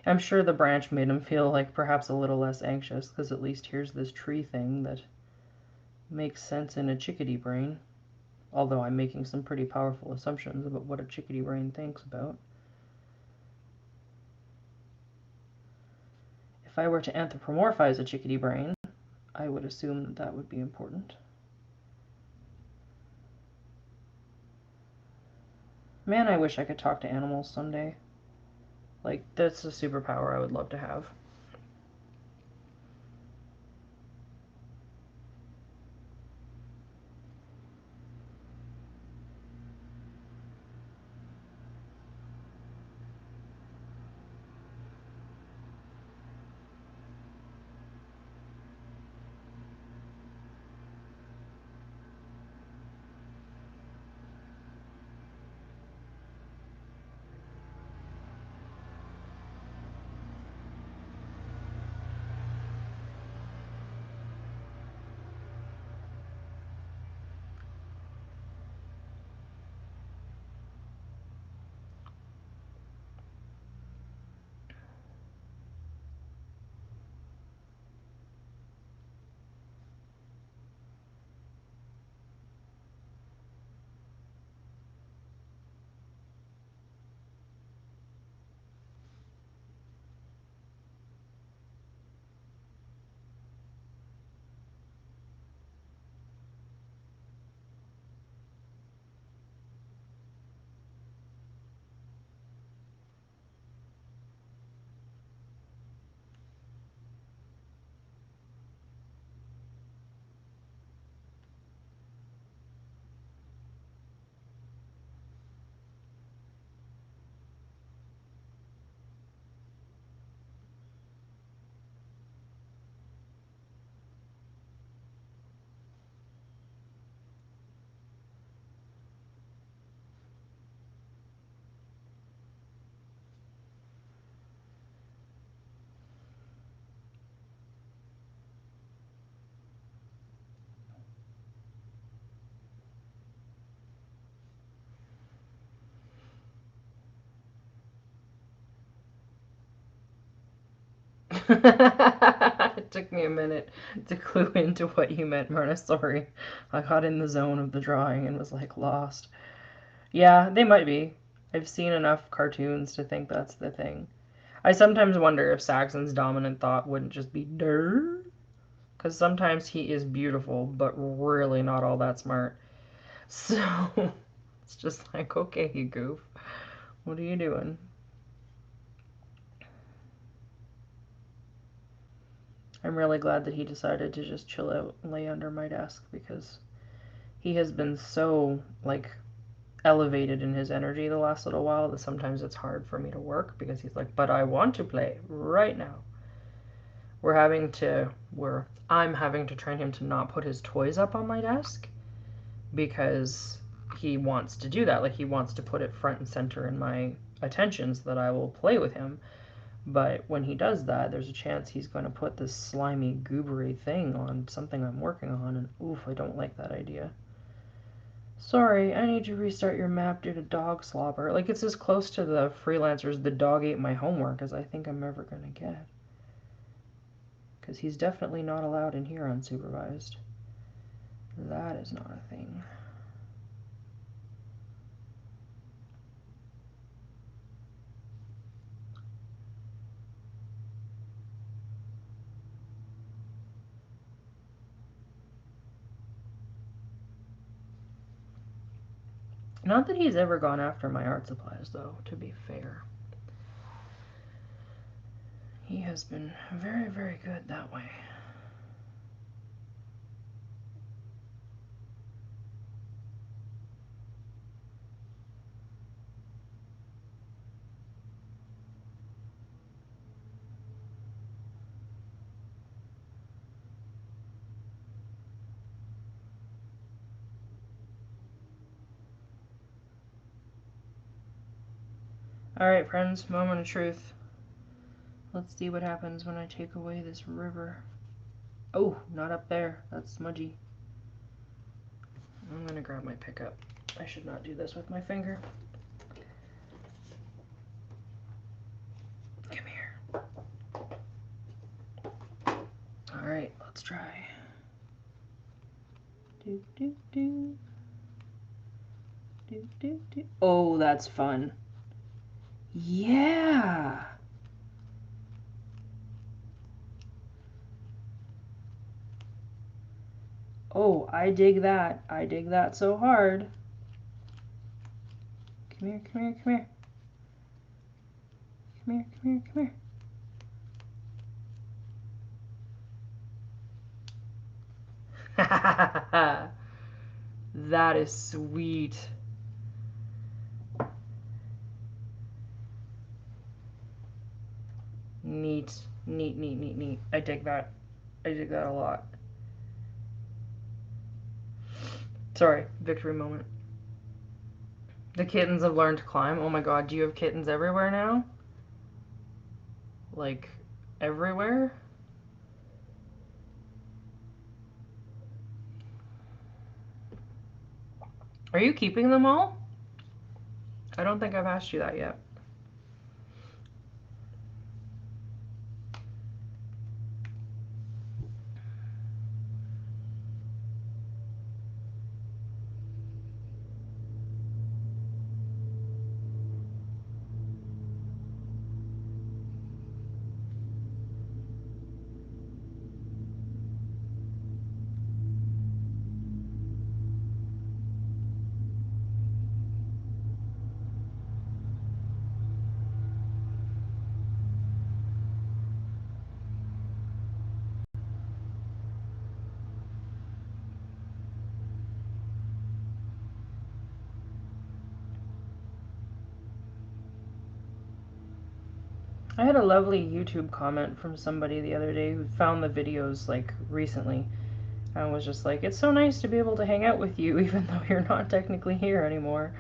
I'm sure the branch made him feel like perhaps a little less anxious because at least here's this tree thing that makes sense in a chickadee brain. Although I'm making some pretty powerful assumptions about what a chickadee brain thinks about. If I were to anthropomorphize a chickadee brain, I would assume that that would be important. Man, I wish I could talk to animals someday. Like, that's a superpower I would love to have. It took me a minute to clue into what you meant, Myrna. Sorry. I got in the zone of the drawing and was like lost. Yeah, they might be. I've seen enough cartoons to think that's the thing. I sometimes wonder if Saxon's dominant thought wouldn't just be der, because sometimes he is beautiful, but really not all that smart. So it's just like, okay, you goof. What are you doing? I'm really glad that he decided to just chill out and lay under my desk because he has been so, like, elevated in his energy the last little while that sometimes it's hard for me to work because he's like, but I want to play right now. I'm having to train him to not put his toys up on my desk because he wants to do that. Like, he wants to put it front and center in my attention so that I will play with him. But when he does that, there's a chance he's going to put this slimy, goobery thing on something I'm working on, and oof, I don't like that idea. Sorry, I need to restart your map due to dog slobber. Like, it's as close to the freelancers the dog ate my homework as I think I'm ever going to get. Because he's definitely not allowed in here unsupervised. That is not a thing. Not that he's ever gone after my art supplies, though, to be fair. He has been very, very good that way. Alright, friends, moment of truth. Let's see what happens when I take away this river. Oh, not up there. That's smudgy. I'm gonna grab my pickup. I should not do this with my finger. Come here. Alright, let's try. Do, do, do. Do, do, do. Oh, that's fun. Yeah! Oh, I dig that. I dig that so hard. Come here, come here, come here. Come here, come here, come here. That is sweet. Neat. Neat, neat, neat, neat. I dig that. I dig that a lot. Sorry, victory moment. The kittens have learned to climb. Oh my god, do you have kittens everywhere now? Like, everywhere? Are you keeping them all? I don't think I've asked you that yet. I had a lovely YouTube comment from somebody the other day who found the videos, like, recently. And was just like, it's so nice to be able to hang out with you even though you're not technically here anymore.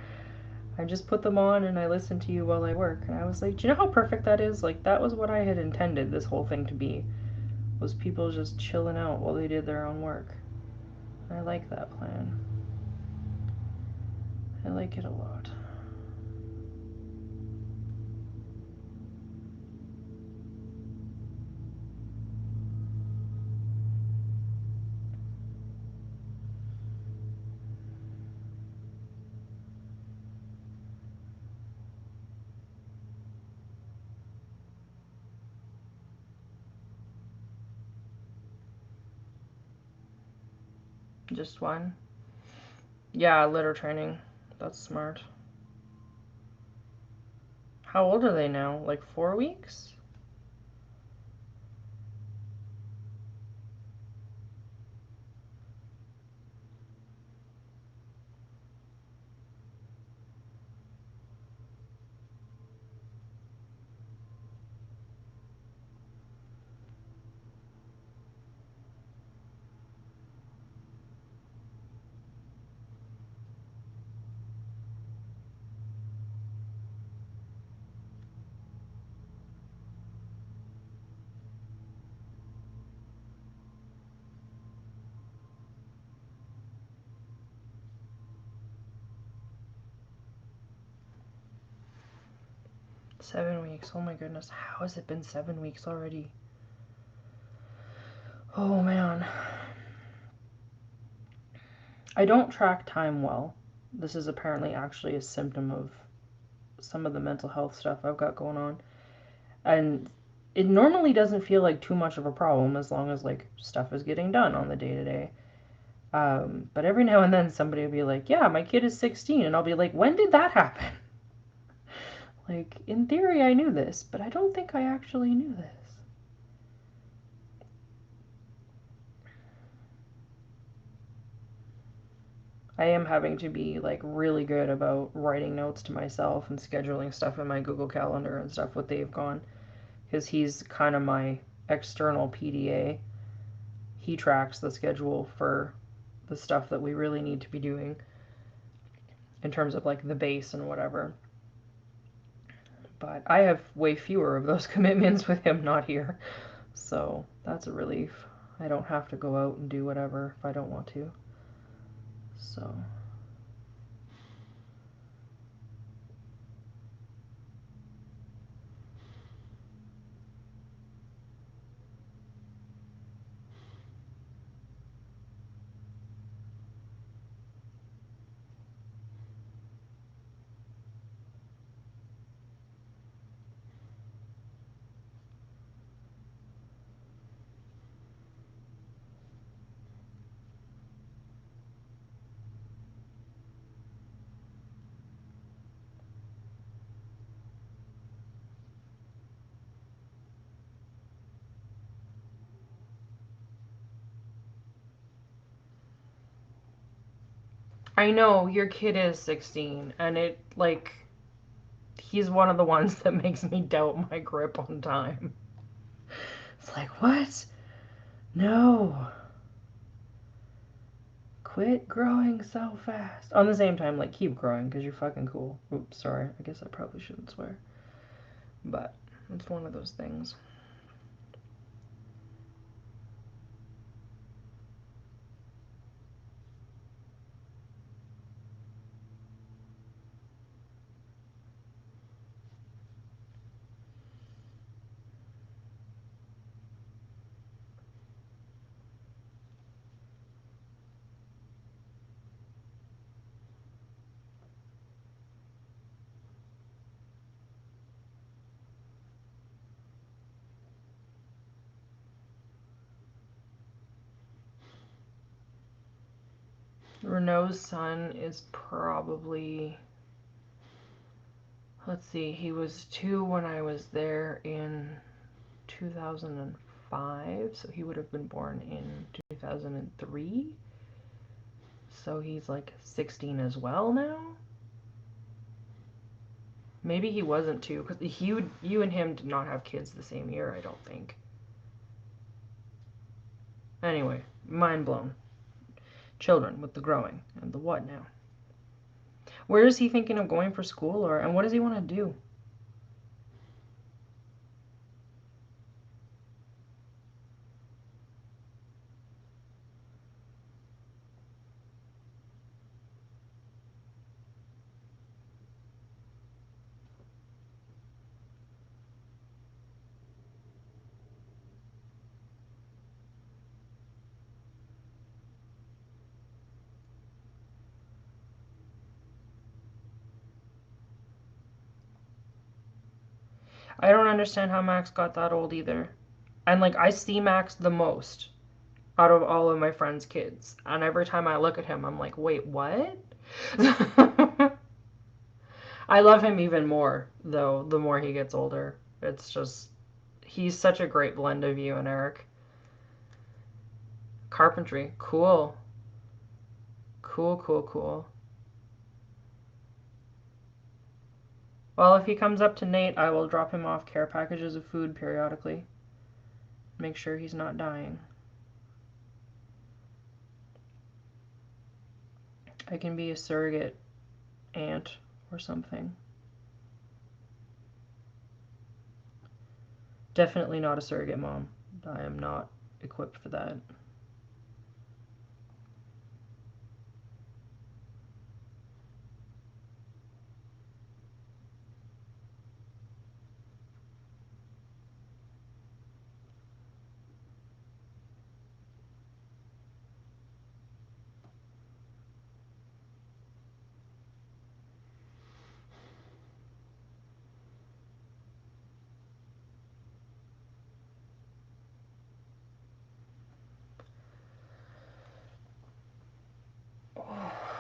I just put them on and I listen to you while I work. And I was like, do you know how perfect that is? Like, that was what I had intended this whole thing to be. Was people just chilling out while they did their own work. I like that plan. I like it a lot. Just one? Yeah, litter training. That's smart. How old are they now? Like 4 weeks? Seven weeks. Oh my goodness. How has it been 7 weeks already? Oh man. I don't track time well. This is apparently actually a symptom of some of the mental health stuff I've got going on. And it normally doesn't feel like too much of a problem as long as like stuff is getting done on the day to day. But every now and then somebody will be like, yeah, my kid is 16. And I'll be like, when did that happen? Like, in theory, I knew this, but I don't think I actually knew this. I am having to be, like, really good about writing notes to myself and scheduling stuff in my Google Calendar and stuff with Dave gone, because he's kind of my external PDA. He tracks the schedule for the stuff that we really need to be doing in terms of, like, the base and whatever. But I have way fewer of those commitments with him not here. So that's a relief. I don't have to go out and do whatever if I don't want to. So. I know your kid is 16, and it, like, he's one of the ones that makes me doubt my grip on time. It's like, what? No. Quit growing so fast. On the same time, like, keep growing because you're fucking cool. Oops, sorry. I guess I probably shouldn't swear. But it's one of those things. Renault's son is probably, let's see, he was 2 when I was there in 2005, so he would have been born in 2003. So he's like 16 as well now? Maybe he wasn't 2, because you and him did not have kids the same year, I don't think. Anyway, mind blown. Children with the growing and the what now? Where is he thinking of going for school, and what does he want to do? I don't understand how Max got that old either. And like, I see Max the most out of all of my friends' kids. And every time I look at him, I'm like, wait, what? I love him even more, though, the more he gets older. It's just, he's such a great blend of you and Eric. Carpentry, cool. Cool, cool, cool. Well, if he comes up to Nate, I will drop him off care packages of food periodically. Make sure he's not dying. I can be a surrogate aunt or something. Definitely not a surrogate mom. I am not equipped for that.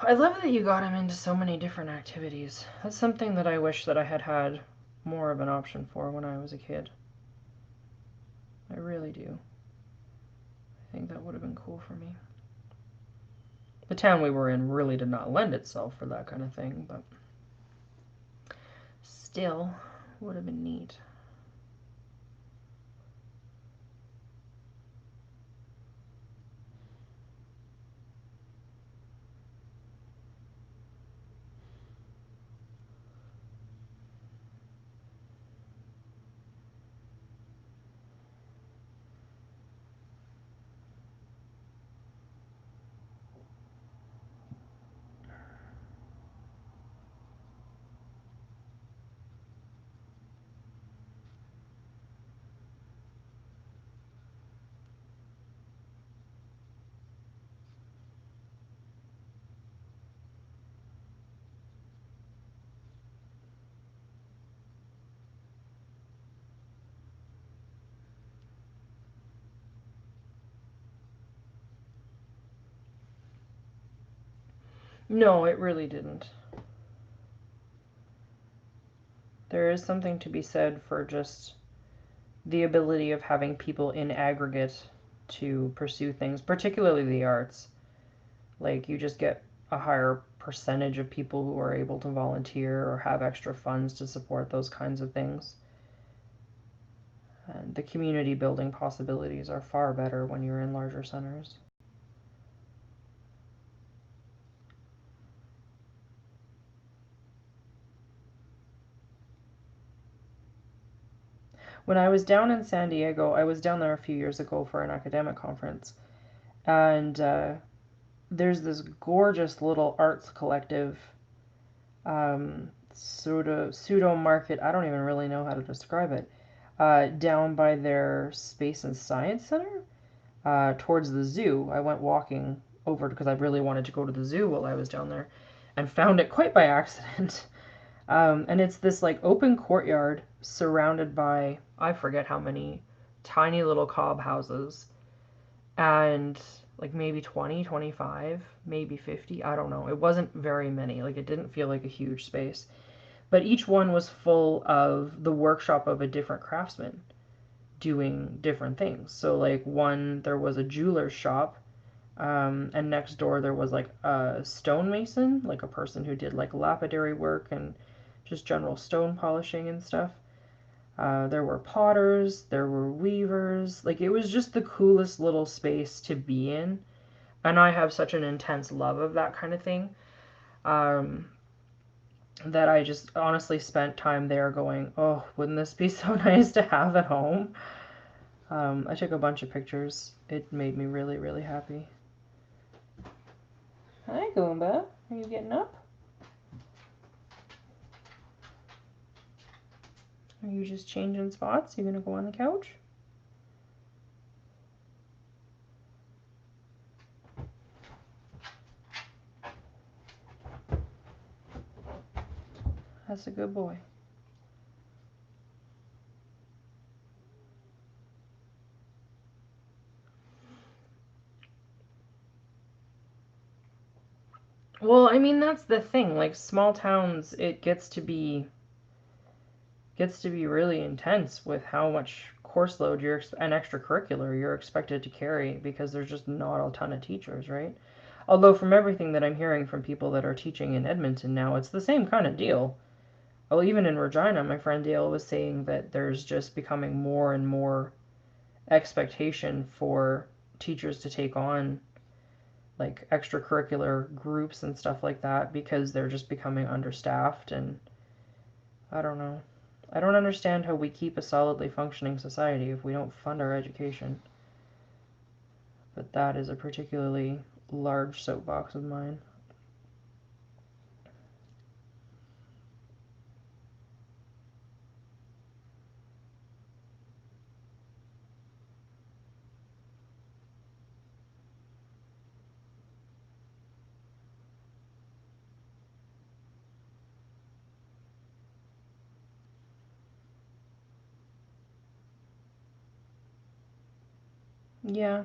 I love that you got him into so many different activities. That's something that I wish that I had had more of an option for when I was a kid. I really do. I think that would have been cool for me. The town we were in really did not lend itself for that kind of thing, but still would have been neat. No, it really didn't. There is something to be said for just the ability of having people in aggregate to pursue things, particularly the arts. Like, you just get a higher percentage of people who are able to volunteer or have extra funds to support those kinds of things. And the community building possibilities are far better when you're in larger centers. When I was down in San Diego, I was down there a few years ago for an academic conference, and there's this gorgeous little arts collective, pseudo market. I don't even really know how to describe it. Down by their Space and Science Center, towards the zoo. I went walking over because I really wanted to go to the zoo while I was down there, and found it quite by accident. And it's this like open courtyard surrounded by, I forget how many tiny little cob houses, and like maybe 20, 25, maybe 50, I don't know. It wasn't very many. Like, it didn't feel like a huge space. But each one was full of the workshop of a different craftsman doing different things. So like one, there was a jeweler's shop, and next door there was like a stonemason, like a person who did like lapidary work and just general stone polishing and stuff. There were potters, there were weavers. Like, it was just the coolest little space to be in. And I have such an intense love of that kind of thing, um, that I just honestly spent time there going, oh, wouldn't this be so nice to have at home? I took a bunch of pictures. It made me really, really happy. Hi, Goomba. Are you getting up? Are you just changing spots? You gonna go on the couch? That's a good boy. Well, I mean, that's the thing. Like, small towns, it gets to be really intense with how much course load and extracurricular you're expected to carry, because there's just not a ton of teachers, right? Although from everything that I'm hearing from people that are teaching in Edmonton now, it's the same kind of deal. Well, even in Regina, my friend Dale was saying that there's just becoming more and more expectation for teachers to take on like extracurricular groups and stuff like that, because they're just becoming understaffed. And I don't know. I don't understand how we keep a solidly functioning society if we don't fund our education. But that is a particularly large soapbox of mine. Yeah.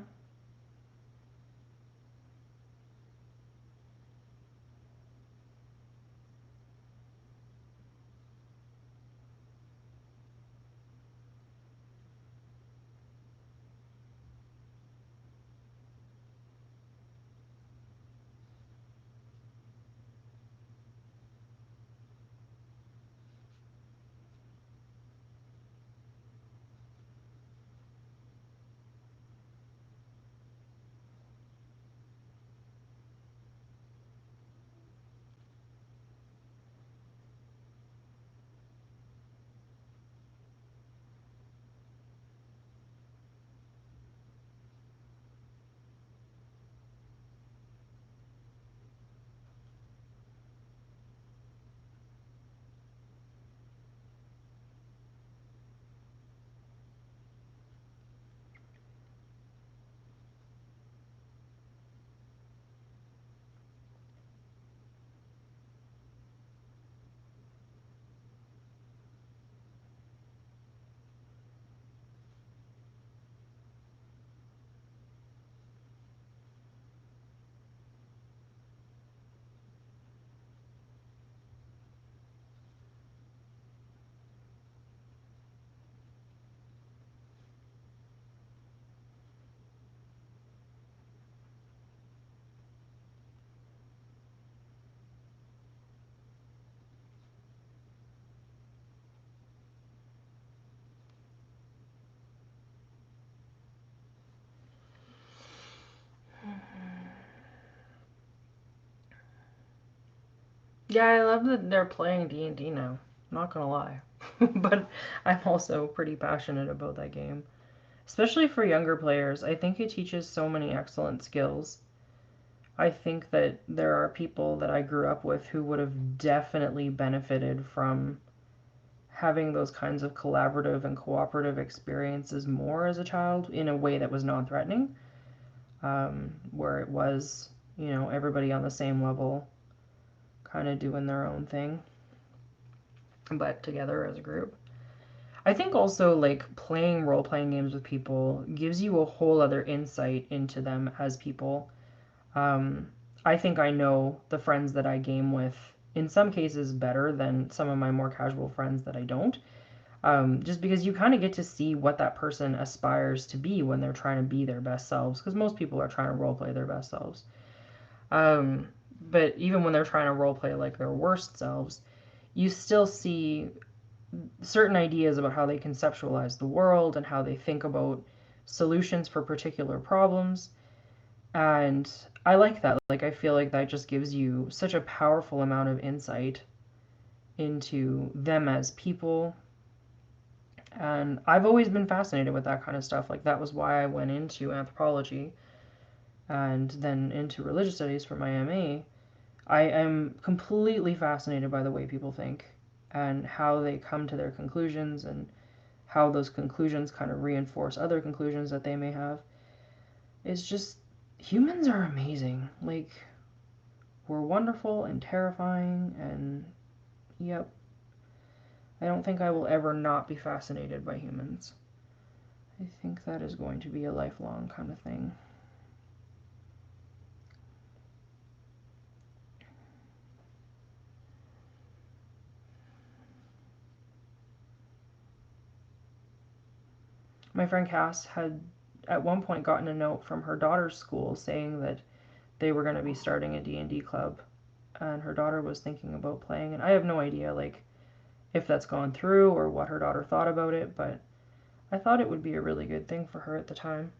Yeah, I love that they're playing D&D now. Not gonna lie. But I'm also pretty passionate about that game. Especially for younger players. I think it teaches so many excellent skills. I think that there are people that I grew up with who would have definitely benefited from having those kinds of collaborative and cooperative experiences more as a child in a way that was non-threatening, where it was, everybody on the same level, kind of doing their own thing, but together as a group. I think also like playing role playing games with people gives you a whole other insight into them as people. Um, I think I know the friends that I game with in some cases better than some of my more casual friends that I don't. Just because you kind of get to see what that person aspires to be when they're trying to be their best selves, because most people are trying to role play their best selves. Um, but even when they're trying to role play like their worst selves, you still see certain ideas about how they conceptualize the world and how they think about solutions for particular problems. And I like that. Like, I feel like that just gives you such a powerful amount of insight into them as people. And I've always been fascinated with that kind of stuff. Like, that was why I went into anthropology and then into religious studies for my MA. I am completely fascinated by the way people think and how they come to their conclusions and how those conclusions kind of reinforce other conclusions that they may have. It's just, humans are amazing. Like, we're wonderful and terrifying, and yep, I don't think I will ever not be fascinated by humans. I think that is going to be a lifelong kind of thing. My friend Cass had at one point gotten a note from her daughter's school saying that they were going to be starting a D&D club, and her daughter was thinking about playing, and I have no idea like if that's gone through or what her daughter thought about it, but I thought it would be a really good thing for her at the time.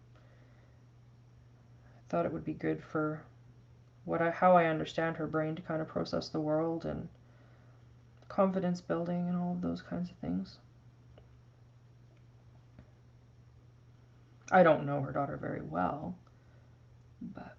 I thought it would be good for how I understand her brain to kind of process the world and confidence building and all of those kinds of things. I don't know her daughter very well, but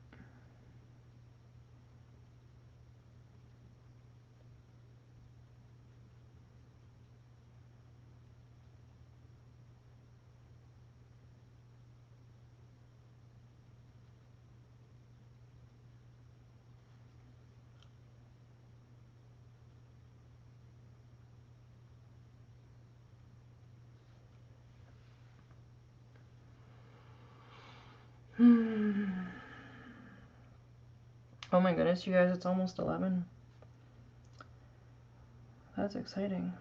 oh my goodness, you guys, it's almost 11. That's exciting.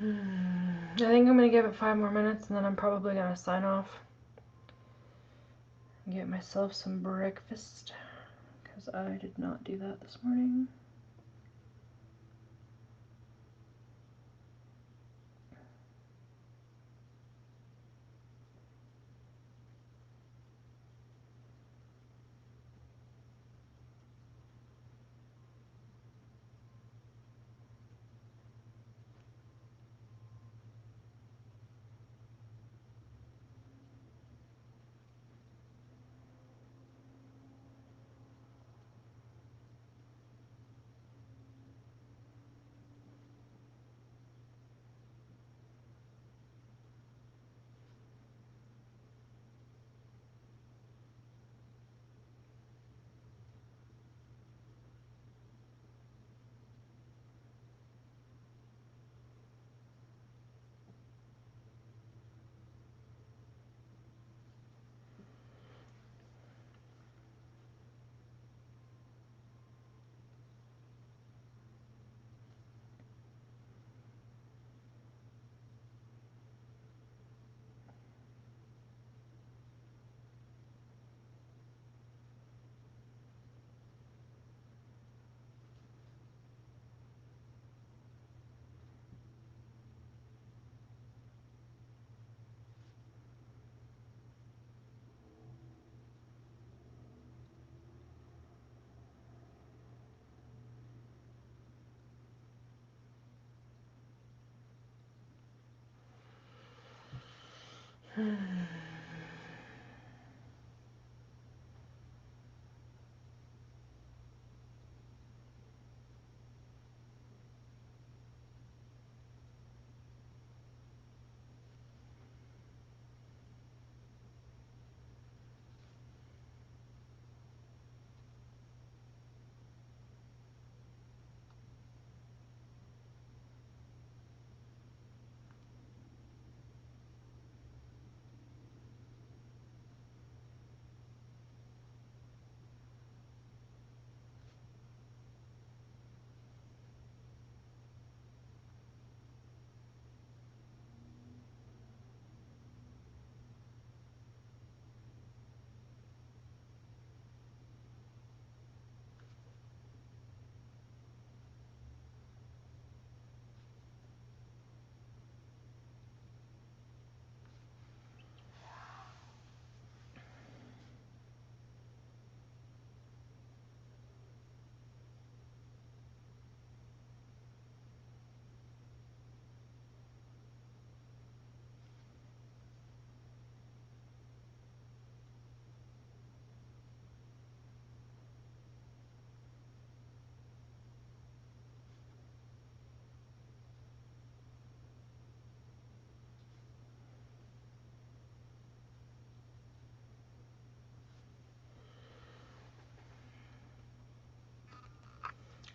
I think I'm gonna give it 5 more minutes and then I'm probably gonna sign off and get myself some breakfast because I did not do that this morning.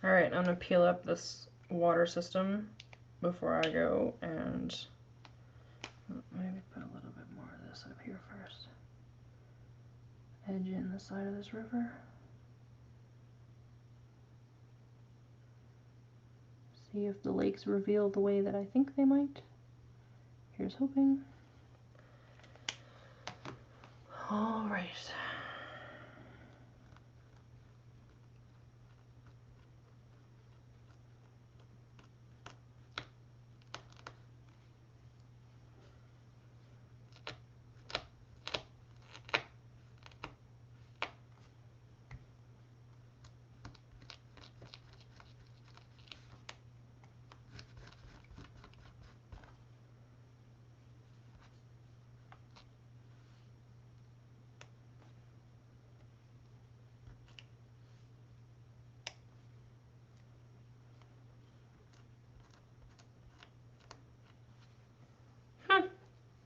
Alright, I'm going to peel up this water system before I go and maybe put a little bit more of this up here first. Edge in the side of this river. See if the lakes reveal the way that I think they might. Here's hoping. Alright.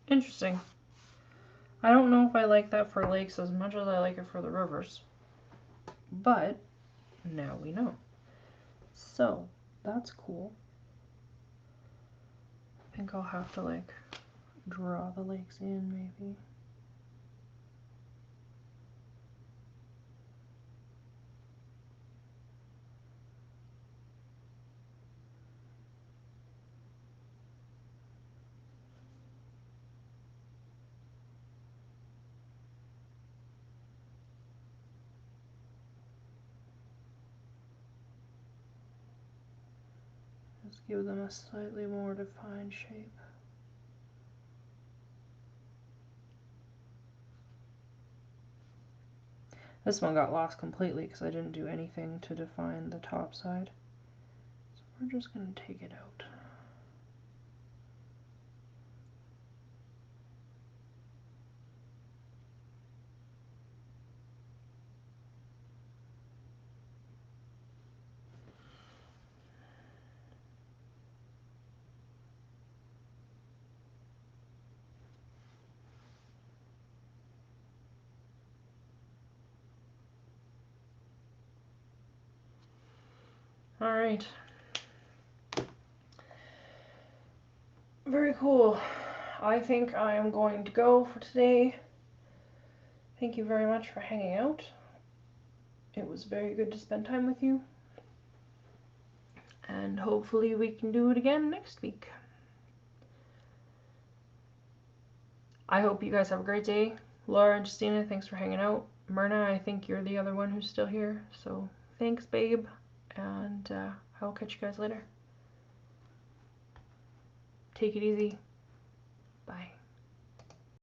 Interesting. I don't know if I like that for lakes as much as I like it for the rivers. But now we know. So that's cool. I think I'll have to like draw the lakes in maybe. Just give them a slightly more defined shape. This one got lost completely because I didn't do anything to define the top side. So we're just going to take it out. Alright. Very cool. I think I am going to go for today. Thank you very much for hanging out. It was very good to spend time with you. And hopefully we can do it again next week. I hope you guys have a great day. Laura and Justina, thanks for hanging out. Myrna, I think you're the other one who's still here. So thanks, babe. And I'll catch you guys later. Take it easy.